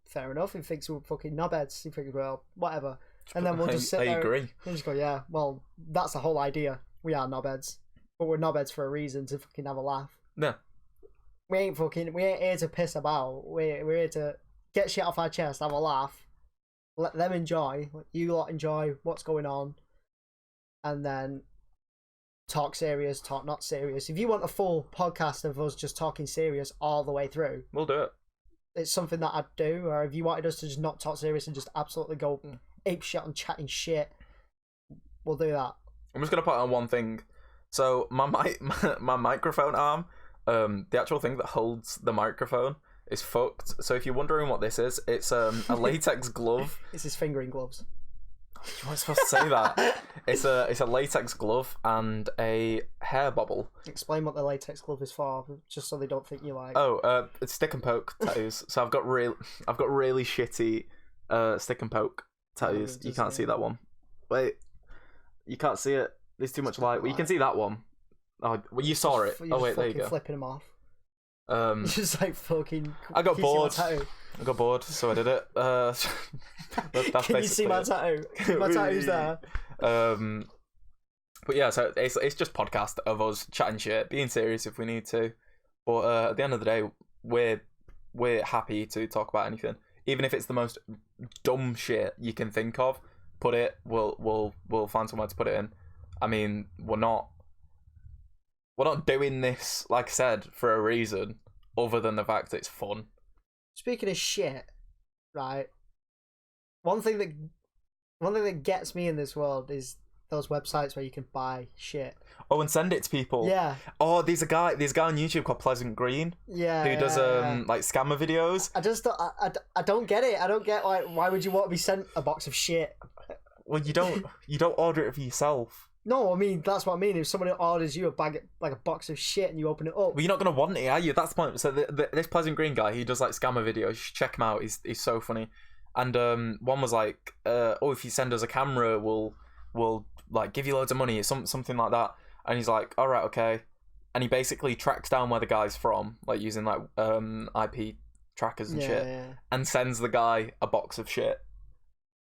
fair enough. He thinks we're fucking knobheads. He thinks, well, whatever. And then we'll just sit there. I agree. And just go, yeah, well, that's the whole idea. We are knobheads, but we're knobheads for a reason, to fucking have a laugh. Yeah. We ain't here to piss about. We're here to get shit off our chest, have a laugh, let them enjoy. You lot enjoy what's going on, and then talk serious, talk not serious. If you want a full podcast of us just talking serious all the way through, We'll do it. it's something that I'd do. Or if you wanted us to just not talk serious and just absolutely go ape shit on chatting shit, we'll do that. I'm just gonna put on one thing. So my my microphone arm, the actual thing that holds the microphone is fucked. So if you're wondering what this is, it's a latex glove. It's his fingering gloves. You weren't supposed to say that. It's a latex glove and a hair bobble. Explain what the latex glove is for, just so they don't think you like. Oh, it's stick and poke tattoos. So I've got really shitty stick and poke tattoos. You can't see that one. Wait, you can't see it. There's too much light. Well, you can see that one. Oh, well, you saw it. Oh wait, there you go. Flipping them off. Just like fucking. I got bored. I got bored, so I did it. That's can you see my tattoo? My tattoo's there. But yeah, so it's just podcast of us chatting shit, being serious if we need to. But at the end of the day, we're happy to talk about anything, even if it's the most dumb shit you can think of. Put it. We'll find somewhere to put it in. I mean, we're not doing this, like I said, for a reason other than the fact it's fun. Speaking of shit, right? One thing that gets me in this world is those websites where you can buy shit. Oh, and send it to people. Yeah. Oh, there's a guy on YouTube called Pleasant Green. Yeah. Who does like scammer videos. I don't get it. I don't get like why would you want to be sent a box of shit? Well, you don't order it for yourself. No, I mean that's what I mean. If someone orders you a bag, like a box of shit, and you open it up, well, you're not gonna want it, are you? That's the point. So this Pleasant Green guy, he does like scammer videos. You should check him out. He's so funny. And one was like, oh, if you send us a camera, we'll like give you loads of money, something like that. And he's like, all right, okay. And he basically tracks down where the guy's from, like using like IP trackers and shit, and sends the guy a box of shit.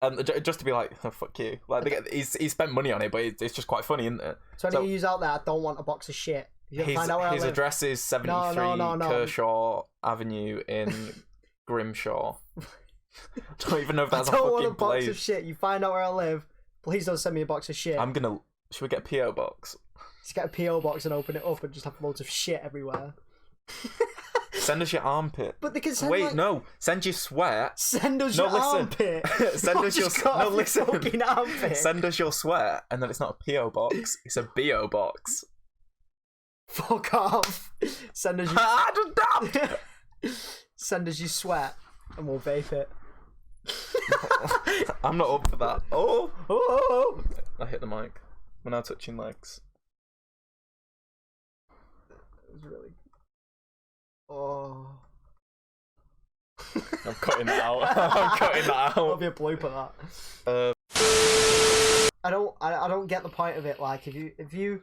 And just to be like, oh, fuck you. Like he's spent money on it, but it's just quite funny, isn't it? So any of you out there, I don't want a box of shit. His address is 73 Kershaw Avenue in Grimshaw. I don't even know if that's a fucking place. I don't want a box of shit. You find out where I live. Please don't send me a box of shit. Should we get a P.O. box? Just get a P.O. box and open it up and just have loads of shit everywhere. Send us your armpit. But they can send no. Send your sweat. Send us your armpit. Send us your fucking armpit. Send us your sweat, and then it's not a P.O. box, it's a B.O. box. Fuck off. Send us your Send us your sweat and we'll vape it. I'm not up for that. Oh. I hit the mic. We're now touching legs. It was really. Oh. I'm cutting that out. I'm cutting that out. That'll be a blooper. That. I don't get the point of it. Like, if you,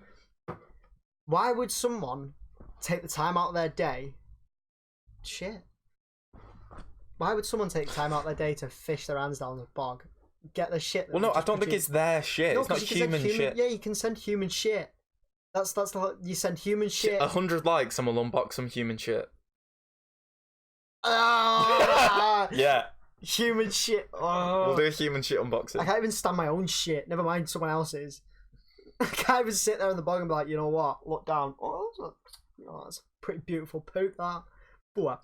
why would someone take the time out of their day? Shit. Why would someone take time out of their day to fish their hands down the bog? Get the shit. Well, no, I don't think it's their shit. No, it's not human shit. Yeah, you can send human shit. That's you send human shit. 100 likes and we'll unbox some human shit. Yeah. Human shit. Oh. We'll do a human shit unboxing. I can't even stand my own shit. Never mind someone else's. I can't even sit there in the bog and be like, you know what? Look down. Oh, that's a pretty beautiful poop. That. Boop.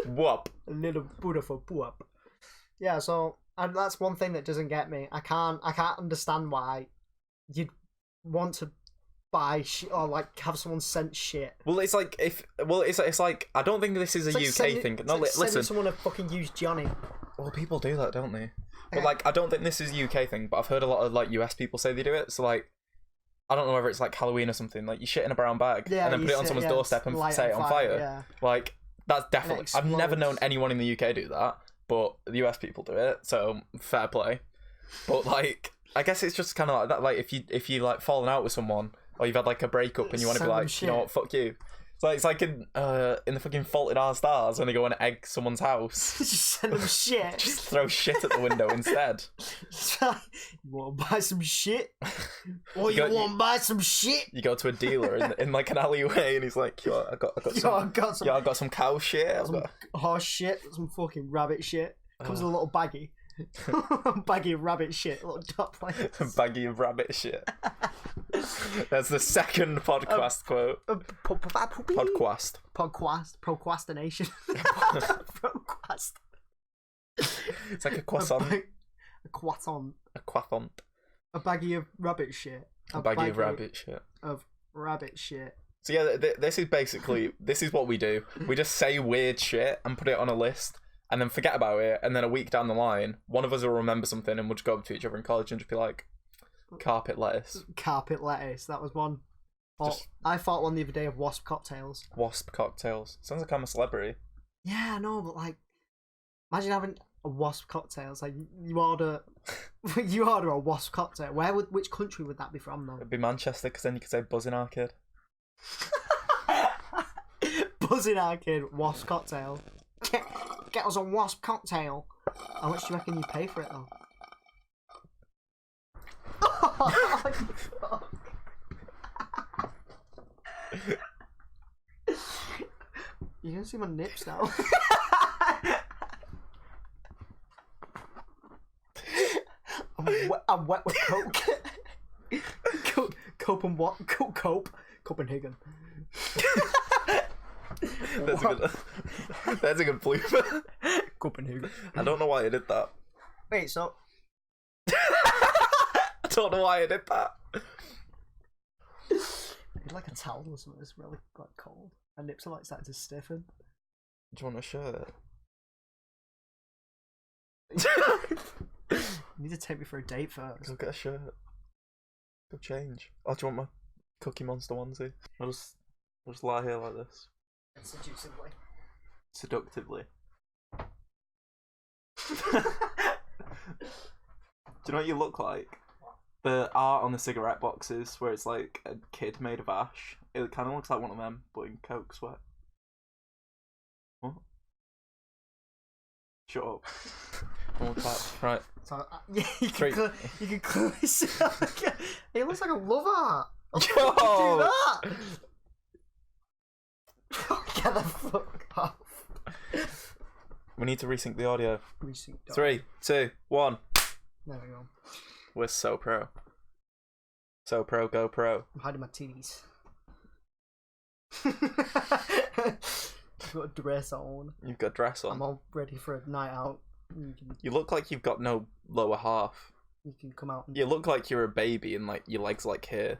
Whoop. A little beautiful boop. Yeah. So that's one thing that doesn't get me. I can't understand why you'd want to buy shit or like have someone send shit. Well, it's like it's like I don't think this is a UK thing. No, listen. Someone to fucking use Johnny. Well, people do that, don't they? But like, I don't think this is a UK thing. But I've heard a lot of like US people say they do it. So like, I don't know whether it's like Halloween or something. Like you shit in a brown bag and then put it on someone's doorstep and set it on fire. Yeah. Like that's definitely. I've never known anyone in the UK do that, but the US people do it. So fair play. But like, I guess it's just kind of like that. Like if you like fallen out with someone. Or you've had like a breakup and you want to be like, you know what, fuck you. It's like in the fucking Fault in Our Stars when they go and egg someone's house. Just send them shit. Just throw shit at the window instead. You want to buy some shit? Or you want to buy some shit? You go to a dealer in like an alleyway and he's like, yo, I got some cow shit. Some horse shit, some fucking rabbit shit. Comes in a little baggie. Baggie of rabbit shit, a little top plate. A baggie of rabbit shit. That's the second podcast quote. Podcast. Procrastination. Procrast. It's like a croissant. A croissant. A croissant. A baggie of rabbit shit. A baggie of rabbit shit. Of rabbit shit. So yeah, this is what we do. We just say weird shit and put it on a list, and then forget about it, and then a week down the line, one of us will remember something, and we'll just go up to each other in college and just be like, carpet lettuce. Carpet lettuce. That was one. I thought one the other day of wasp cocktails. Wasp cocktails. Sounds like I'm a celebrity. Yeah, I know, but like, imagine having a wasp cocktail. It's like you order a wasp cocktail. Which country would that be from though? It'd be Manchester, because then you could say Buzzing Arcade. Buzzing Arcade wasp cocktail. Get us a wasp cocktail. How much do you reckon you pay for it though? You can see my nips now. I'm wet with coke. Copenhagen. That's a good blooper. Copenhagen. I don't know why I did that. Wait, so I don't know why I did that. I'd like a towel or something. It's really quite cold. My nips are like starting to stiffen. Do you want a shirt? You need to take me for a date first. Go get a shirt. Go change. Oh, do you want my Cookie Monster onesie? I'll just lie here like this. Seductively. Seductively. Do you know what you look like? The art on the cigarette boxes where it's like a kid made of ash. It kind of looks like one of them, but in Coke sweat. What? Shut up. One more time. Right. So, yeah, you can clearly see it looks like a love art. Yo! Do that? Get the fuck off. We need to resync the audio. Resync. 3, 2, 1. There we go. We're so pro. So pro, go pro. I'm hiding my titties. I've got a dress on. You've got a dress on. I'm all ready for a night out. You look like you've got no lower half. You can come out and You look like you're a baby and like your legs like here.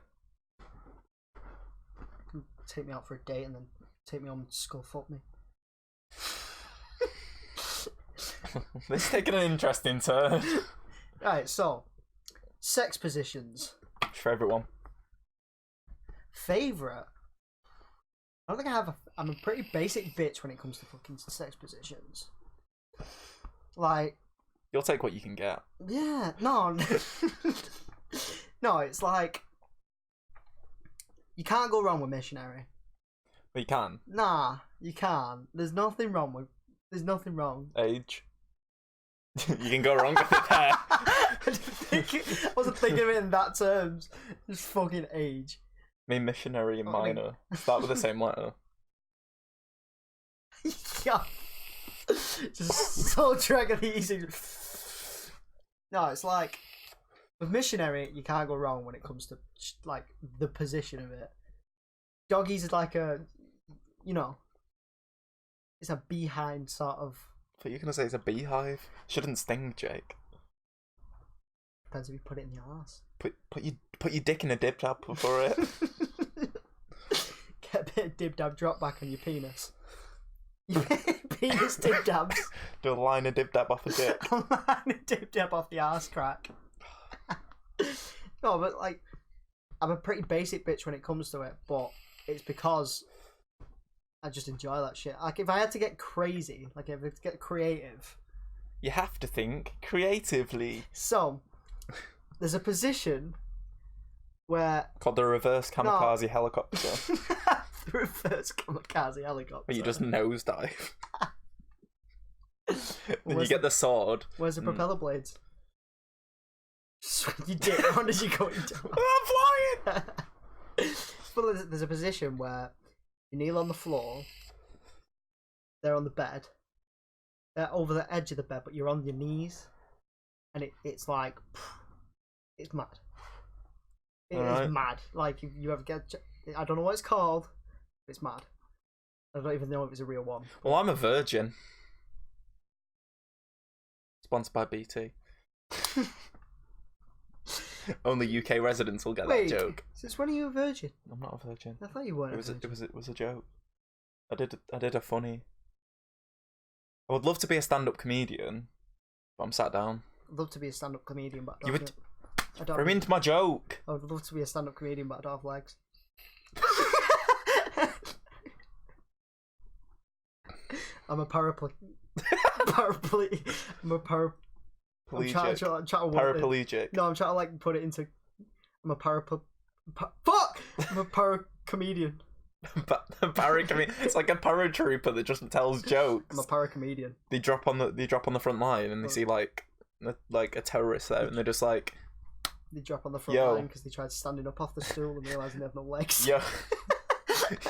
take me out for a date and then take me home and skull fuck me. This is taking an interesting turn. Right, so sex positions. For everyone. Favorite? I don't think I have I'm a pretty basic bitch when it comes to fucking sex positions. Like, You'll take what you can get. yeah, no. No, it's like you can't go wrong with missionary. But you can. Nah, you can't. There's nothing wrong. Age. You can go wrong with it there. I wasn't thinking of it in that terms. Just fucking age. Me, missionary and minor. Start with the same letter. Yeah. Just so dragging the easy. No, it's like with missionary, you can't go wrong when it comes to like the position of it. Doggies is like a, it's a behind sort of. But you're gonna say it's a beehive. Shouldn't sting, Jake. Depends if you put it in your ass. Put your dick in a dip tap for it. Get a bit of dib dab drop back on your penis. Penis dib dabs. Do a line of dip dab off a dick. A line of dib dab off the arse crack. No, but like, I'm a pretty basic bitch when it comes to it, but it's because I just enjoy that shit. Like, if I had to get crazy, like if I had to get creative, You have to think creatively. so there's a position where Called the reverse kamikaze helicopter. the reverse kamikaze helicopter. Where you just nosedive. Then you Where's get the sword. Where's the propeller blades? You did. How did you go into? I'm flying! But there's a position where you kneel on the floor. They're on the bed. They're over the edge of the bed, but you're on your knees, and it's like it's mad. It is Alright. mad. Like, if you ever get... I don't know what it's called. It's mad. I don't even know if it's a real one. Well, I'm a virgin. Sponsored by BT. Only UK residents will get Wait, that joke. since when are you a virgin? I'm not a virgin. I thought you weren't It was a a, virgin. it was a joke. I did a funny. I would love to be a stand-up comedian, but I'm sat down. I'd love to be a stand-up comedian, but I You don't would. I don't I'm into my joke. I would love to be a stand-up comedian, but I don't have legs. I'm a paraplegic. I'm a I'm trying to work it. Paraplegic. No, I'm trying to like put it into. I'm a fuck! I'm a paracomedian. It's like a paratrooper that just tells jokes. I'm a paracomedian. They drop on the front line and they see like a terrorist there, and they're just like, They drop on the front Yo. line because they tried standing up off the stool and realising they have no legs. yo,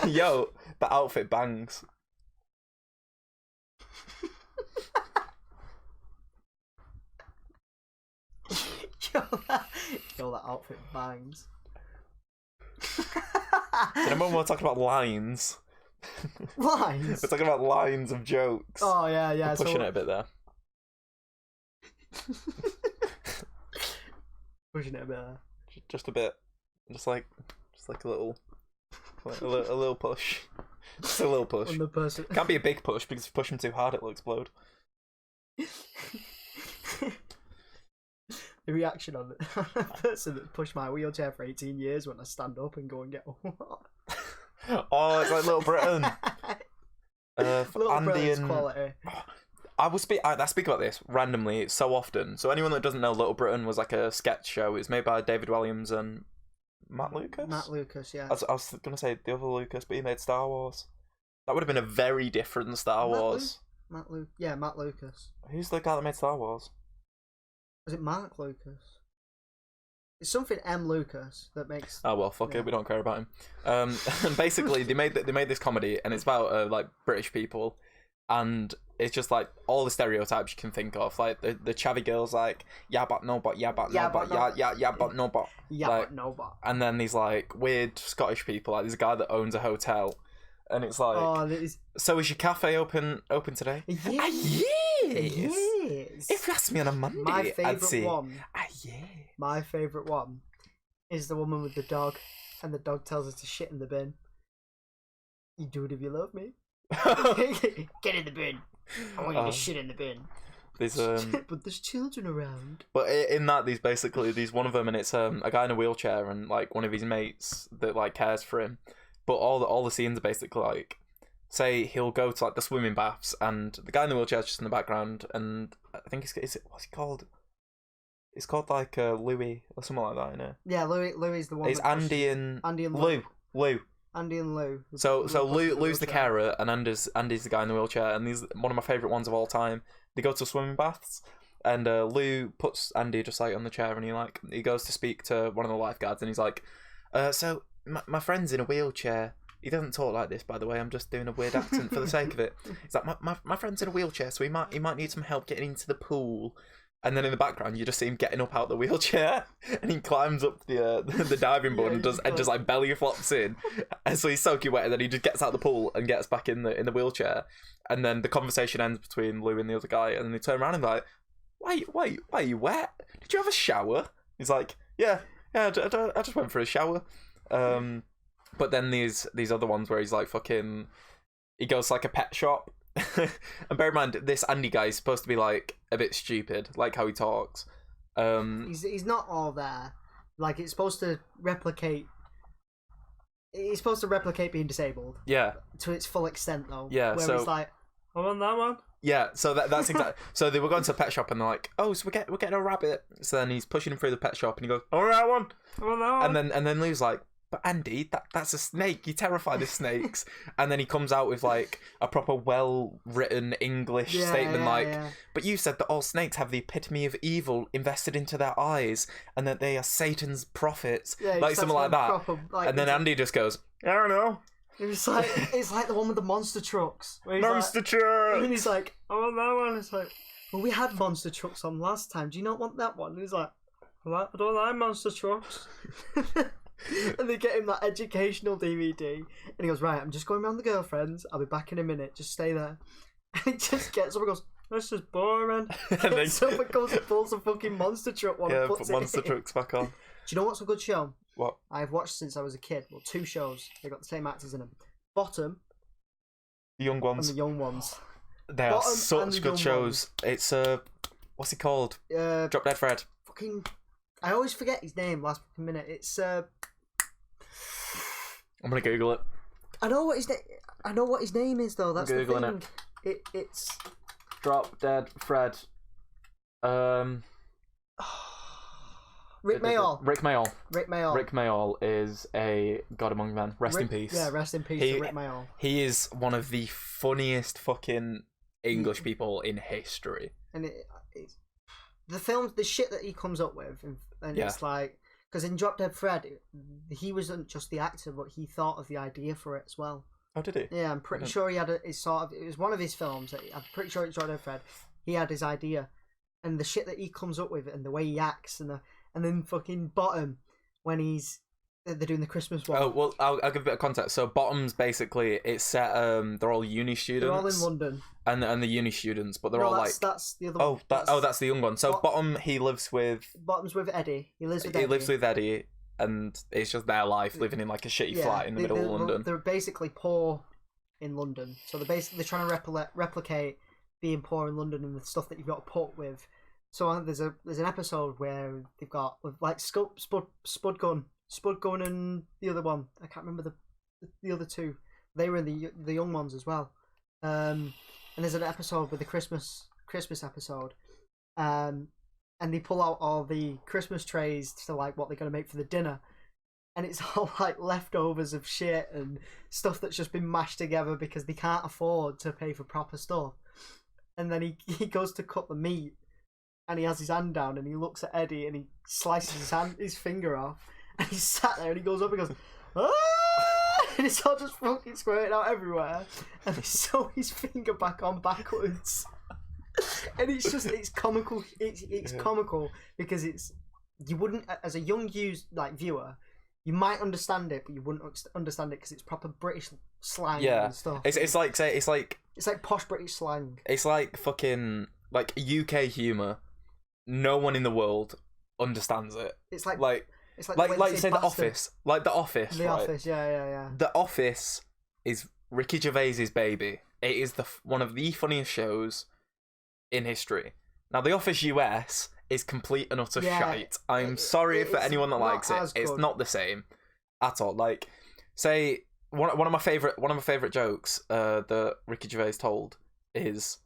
yo, that outfit bangs. Yo, that outfit bangs. Remember when we were talking about lines? Lines. We're talking about lines of jokes. Oh yeah, yeah. We're pushing it a bit there. Pushing it a bit. Just a bit. Just like a little push. Just a little push. On the person. Can't be a big push because if you push them too hard, it'll explode. The reaction on the person that pushed my wheelchair for 18 years when I stand up and go and get Oh, it's like Little Britain. Little Andy Britain's and quality. I speak about this randomly so often. So anyone that doesn't know, Little Britain was like a sketch show. It was made by David Williams and Matt Lucas. Matt Lucas, yeah. I was gonna say the other Lucas, but he made Star Wars. That would have been a very different Star Wars. Matt Lucas. Who's the guy that made Star Wars? Was it Mark Lucas? It's something M. Lucas that makes. Oh well, fuck Yeah. it, we don't care about him. And basically, they made this comedy, and it's about like British people, and it's just like all the stereotypes you can think of, like the chavvy girls, like yeah but no but, yeah but no Yeah, but, but no. yeah but no but, Yeah, like, but no, but. and then these like weird Scottish people, like there's a guy that owns a hotel, and it's like, Oh, that is. so is your cafe open today? Yeah. Ah, yes. Yes. If you asked me on a Monday, My I'd favourite say, one. ah yeah. My favourite one is the woman with the dog, and the dog tells her to shit in the bin. You do it if you love me. Get in the bin. I want you to shit in the bin. There's But there's children around. But in that, there's one of them, and it's a guy in a wheelchair and like one of his mates that like cares for him. But all the scenes are basically like, say he'll go to like the swimming baths, and the guy in the wheelchair is just in the background, and I think what's he called? It's called like Louis or something like that, you know. Yeah, Louis is the one. It's that pushed- Andy and Lou. Lou. Andy and Lou. So Lou's the wheelchair. carer, and Andy's the guy in the wheelchair, and these one of my favourite ones of all time. They go to swimming baths, and Lou puts Andy just like on the chair, and he goes to speak to one of the lifeguards, and he's like, so my friend's in a wheelchair. He doesn't talk like this, by the way. I'm just doing a weird accent for the sake of it. He's like, my friend's in a wheelchair, so he might need some help getting into the pool. And then in the background, you just see him getting up out the wheelchair, and he climbs up the diving board and just like belly flops in, and so he's soaking wet, and then he just gets out the pool and gets back in the wheelchair, and then the conversation ends between Lou and the other guy, and then they turn around and be like, why are you wet? Did you have a shower? He's like, yeah, I just went for a shower. But then these other ones where he's like fucking, he goes to like a pet shop. And bear in mind, this Andy guy is supposed to be like a bit stupid, like how he talks. He's not all there. Like it's supposed to replicate. He's supposed to replicate being disabled. Yeah. To its full extent, though. Yeah. Where So it's like, I want that one. yeah. So that's exactly. So they were going to a pet shop, and they're like, "Oh, so we're getting a rabbit." So then he's pushing him through the pet shop, and he goes, "I want that one. I want that one." And then Lou's like, "But Andy, that's a snake. You terrified of snakes." And then he comes out with like a proper well-written English statement, "But you said that all snakes have the epitome of evil invested into their eyes, and that they are Satan's prophets," Yeah, like something like that. proper, like, And then Andy just goes, "I don't know, it's like the one with the monster trucks. Where he's monster like, truck." and he's like, I want that one. It's like, well, we had monster trucks on last time. Do you not want that one? And he's like, I don't like monster trucks. And they get him that educational DVD, and he goes, right, I'm just going around the girlfriends. I'll be back in a minute. Just stay there. And he just gets up and goes, this is boring. Gets up and goes and pulls a fucking monster truck one and puts put monster it in. trucks back on. Do you know what's a good show? What? I've watched since I was a kid. Well, 2 shows. They got the same actors in them. Bottom The Young and Ones. the Young Ones. They are Bottom and such the good Young shows. It's what's he called? Drop Dead Fred. Fucking, I always forget his name last minute. It's I'm gonna Google it. I know what his name. I know what his name is though. That's Googling the thing. It's Drop Dead Fred. Rick Mayall. Rick Mayall. Rick Mayall. Rick Mayall is a god among men. Rest in peace. Yeah, rest in peace to Rick Mayall. He is one of the funniest fucking English people in history. And it's the films, the shit that he comes up with, and Yeah. it's like, because in Drop Dead Fred, he wasn't just the actor, but he thought of the idea for it as well. Oh, did he? Yeah, I'm pretty sure he had his sort of. It was one of his films. I'm pretty sure it's Drop Dead Fred. He had his idea, and the shit that he comes up with, and the way he acts, and then fucking Bottom when they're doing the Christmas one. Oh well, I'll give a bit of context. So Bottom's basically it's set. They're all uni students. They're all in London. And the uni students, but they're No, all that's the other. Oh, one. that's the young one. So Bottom, he lives with. Bottom's with Eddie. He lives with Eddie, and it's just their life living in like a shitty flat in the middle of London. They're basically poor in London, so they're trying to replicate being poor in London and the stuff that you've got to put with. So there's an episode where they've got with like Spud Gun, and the other one. I can't remember the other two. They were in the Young Ones as well. And there's an episode with the Christmas episode, and they pull out all the Christmas trays to like what they're gonna make for the dinner, and it's all like leftovers of shit and stuff that's just been mashed together because they can't afford to pay for proper stuff. And then he goes to cut the meat, and he has his hand down, and he looks at Eddie, and he slices his finger off, and he's sat there, and he goes up and goes, ah! And it's all just fucking squirting out everywhere, and they sew his finger back on backwards. And it's comical. It's comical because you wouldn't, as a young viewer, you might understand it, but you wouldn't understand it because it's proper British slang and stuff. It's like posh British slang. It's like fucking like UK humor. No one in the world understands it. It's like say The Office. Like The Office. The Office, yeah. The Office is Ricky Gervais's baby. It is one of the funniest shows in history. Now, The Office US is complete and utter shite. I'm sorry for anyone that likes it. It's not the same at all. Like, say one of my favorite jokes that Ricky Gervais told is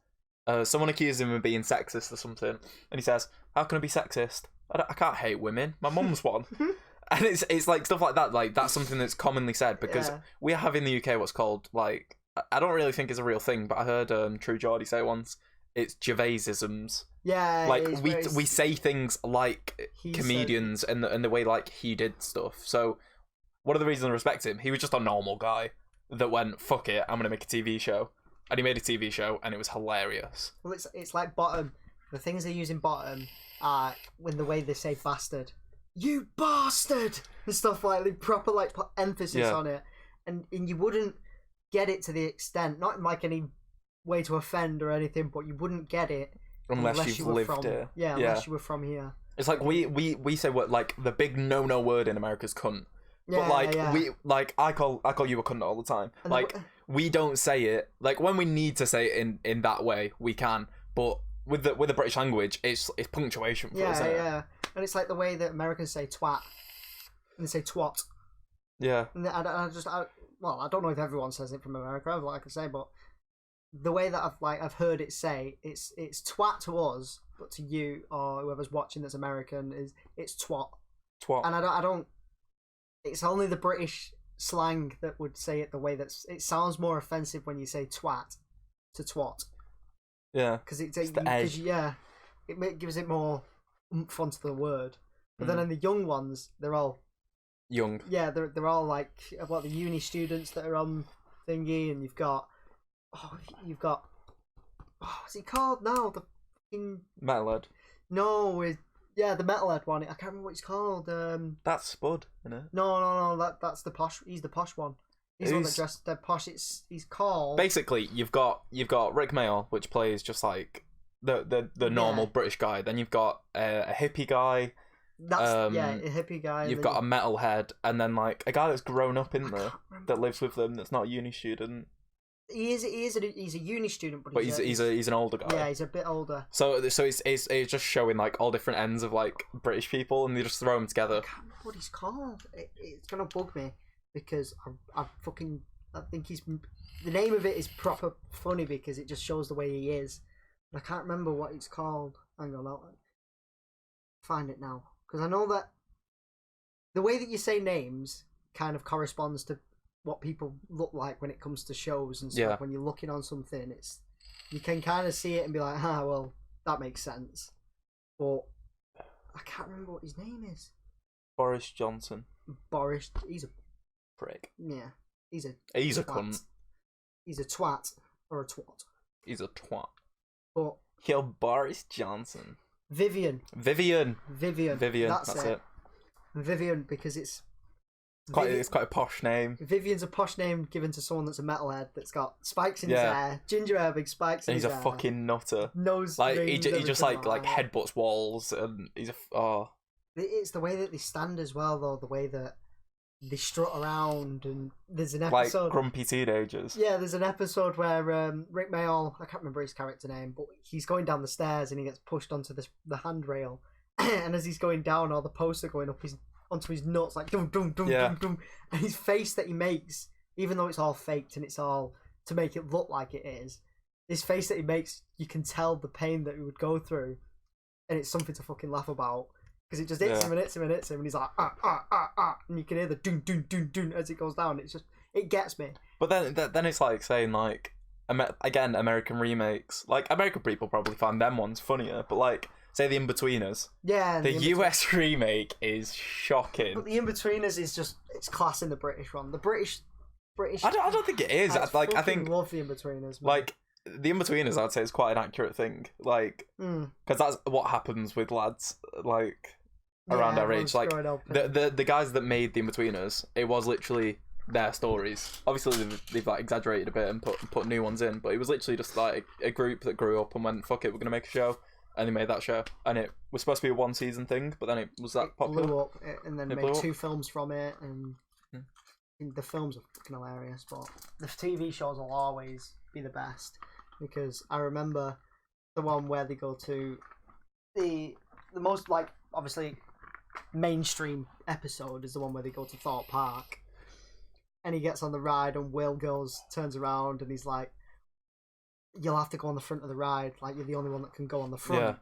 someone accuses him of being sexist or something, and he says, "How can I be sexist? I can't hate women. My mum's one." And it's like stuff like that. Like that's something that's commonly said because we have in the UK what's called like I don't really think it's a real thing, but I heard True Geordie say once it's Gervaisisms. Yeah, like we say things like comedians and the way like he did stuff. So one of the reasons I respect him, he was just a normal guy that went fuck it, I'm gonna make a TV show, and he made a TV show and it was hilarious. Well, it's like Bottom. The things they use in Bottom are when the way they say bastard. You bastard! And stuff like they proper like put emphasis on it, and you wouldn't get it to the extent, not in like any way to offend or anything, but you wouldn't get it unless you've lived here. Yeah, unless you were from here. It's like we say what like the big no word in America is cunt, but I call you a cunt all the time. And like we don't say it like when we need to say it in that way we can, but with the British language it's punctuation for us. Yeah. And it's like the way that Americans say twat, and they say twat. Yeah. And I don't know if everyone says it from America, like I say, but the way that I've heard it say, it's twat to us, but to you or whoever's watching that's American it's twat. Twat. And I don't. It's only the British slang that would say it the way that it sounds more offensive when you say twat to twat. Yeah. Because it gives it more oomph onto the word. But then in the young ones, they're all young. Yeah, they're all like the uni students that are on thingy, and you've got what's it called now? The fucking Metalhead. No, Yeah, the metalhead one. I can't remember what he's called. That's Spud, isn't it? No. That's the posh. He's the posh one. He's the one that dressed the posh. He's called. Basically, you've got Rick Mayall, which plays just like the normal British guy. Then you've got a hippie guy. That's a hippie guy. You've got a metalhead, and then like a guy that's grown up in there that lives with them. That's not a uni student. He's a uni student, but he's an older guy. Yeah, he's a bit older. So it's just showing like all different ends of like British people, and they just throw them together. I can't remember what he's called. It's gonna bug me because I think the name of it is proper funny because it just shows the way he is. But I can't remember what it's called. Hang on, I'll find it now because I know that the way that you say names kind of corresponds to what people look like when it comes to shows and stuff. Yeah. When you're looking on something, you can kind of see it and be like, well, that makes sense. But I can't remember what his name is. Boris Johnson. Boris, he's a prick. Yeah, he's a cunt. He's a twat or a twat. He's a twat. But Yo, Boris Johnson. Vivian. That's it. Vivian, because it's quite a posh name. Vivian's a posh name given to someone that's a metalhead that's got spikes in his hair, ginger hair, big spikes in his hair. And he's a fucking nutter. Nose like rings, he just like headbutts walls, and he's It's the way that they stand as well, though. The way that they strut around, and there's an episode like grumpy teenagers. Yeah, there's an episode where Rick Mayall, I can't remember his character name, but he's going down the stairs and he gets pushed onto the handrail, and as he's going down, all the posts are going up onto his nuts, like dum dum dum dum dum, and his face that he makes, even though it's all faked and it's all to make it look like it is, his face that he makes, you can tell the pain that he would go through, and it's something to fucking laugh about. Because it just hits him and hits him and hits him, and he's like, and you can hear the dun dun dun dun as it goes down. It gets me. But then it's like saying like, again, American remakes. Like American people probably find them ones funnier, but like say the Inbetweeners. Yeah. The US remake is shocking. But the Inbetweeners is just it's class in the British one. The British. I don't think it is. I think love the Inbetweeners. Man. Like the Inbetweeners, I'd say is quite an accurate thing. Like because that's what happens with lads like around our age. Like the guys that made the Inbetweeners, it was literally their stories. Obviously they've like exaggerated a bit and put new ones in, but it was literally just like a group that grew up and went, fuck it, we're gonna make a show, and they made that show, and it was supposed to be a 1 season thing, but then it was that popular. Blew up, and then made 2 films from it, and the films are fucking hilarious. But the TV shows will always be the best because I remember the one where they go to the most like obviously mainstream episode is the one where they go to Thorpe Park, and he gets on the ride, and Will turns around, and he's like, "You'll have to go on the front of the ride. Like you're the only one that can go on the front." Yeah.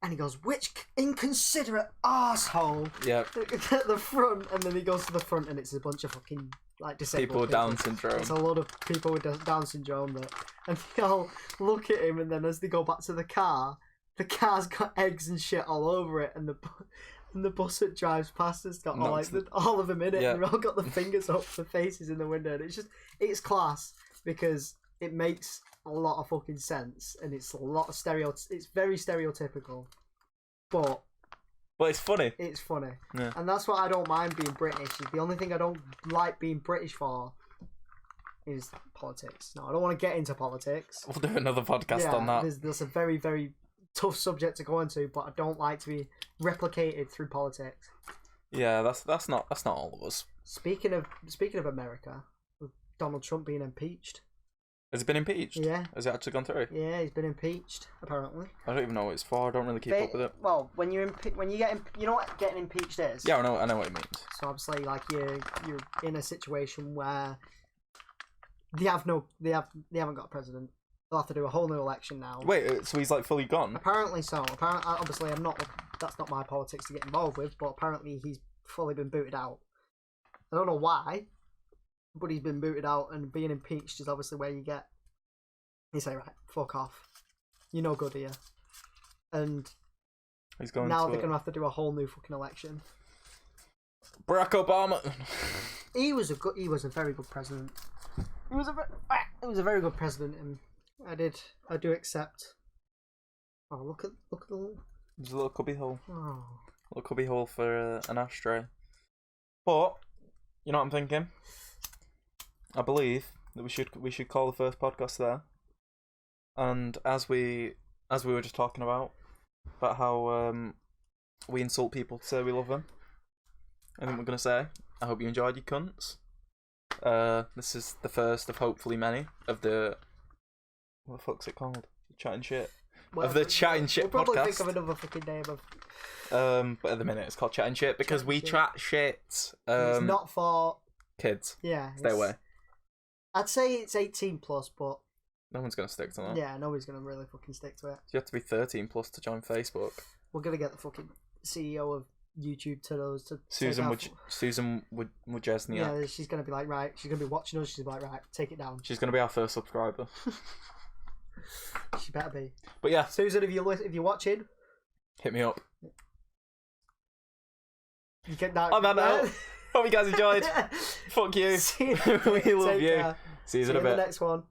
And he goes, "Which inconsiderate arsehole!" Yeah. At the front, and then he goes to the front, and it's a bunch of fucking like disabled people with Down syndrome. It's a lot of people with Down syndrome and they all look at him, and then as they go back to the car's got eggs and shit all over it, and the bus that drives past has got all of them in it, and they've all got the fingers up, the faces in the window, and it's class because it makes a lot of fucking sense, and it's a lot of it's very stereotypical, but it's funny. It's funny, yeah. And that's what I don't mind being British. The only thing I don't like being British for is politics. No, I don't want to get into politics. We'll do another podcast on that. There's a very, very tough subject to go into, but I don't like to be replicated through politics. Yeah, that's not all of us. Speaking of America, with Donald Trump being impeached. Has he been impeached? Yeah. Has it actually gone through? Yeah, he's been impeached apparently. I don't even know what it's for. I don't really keep up with it. Well, when you get you know what getting impeached is? Yeah, I know what it means. So obviously, like you're in a situation where they haven't got a president. They'll have to do a whole new election now. Wait, so he's like fully gone? Apparently so. Obviously, that's not my politics to get involved with, but apparently he's fully been booted out. I don't know why, but he's been booted out, and being impeached is obviously where you say, right, fuck off. You're no good here. And he's going now they're going to have to do a whole new fucking election. Barack Obama. He was a very good president. He was a very good president, and I do accept. Oh, look at the There's a little cubby hole. Oh. Little cubby hole for an ashtray. But you know what I'm thinking? I believe that we should call the first podcast there. And as we were just talking about how we insult people to say we love them, I think we're gonna say, I hope you enjoyed, you cunts. This is the first of hopefully many of the, what the fuck's it called? Chatting shit. Well, of the Chatting Shit we'll probably podcast. think of another fucking name of. But at the minute it's called Chatting Shit because Chatting we Shit. chat shit. It's not for. Kids. Yeah. Stay away. I'd say it's 18 plus, but No one's gonna stick to that. yeah, nobody's gonna really fucking stick to it. You have to be 13 plus to join Facebook. We're gonna get the fucking CEO of YouTube to those to. Susan take Wojcicki. Yeah, she's gonna be like, right. She's gonna be watching us. She's like, right, take it down. She's gonna be our first subscriber. She better be. But yeah, Susan, if you're watching, hit me up. you get that. On that note, hope you guys enjoyed. Fuck you. See you. We love Take you. care. See you in See a you in the bit. next one.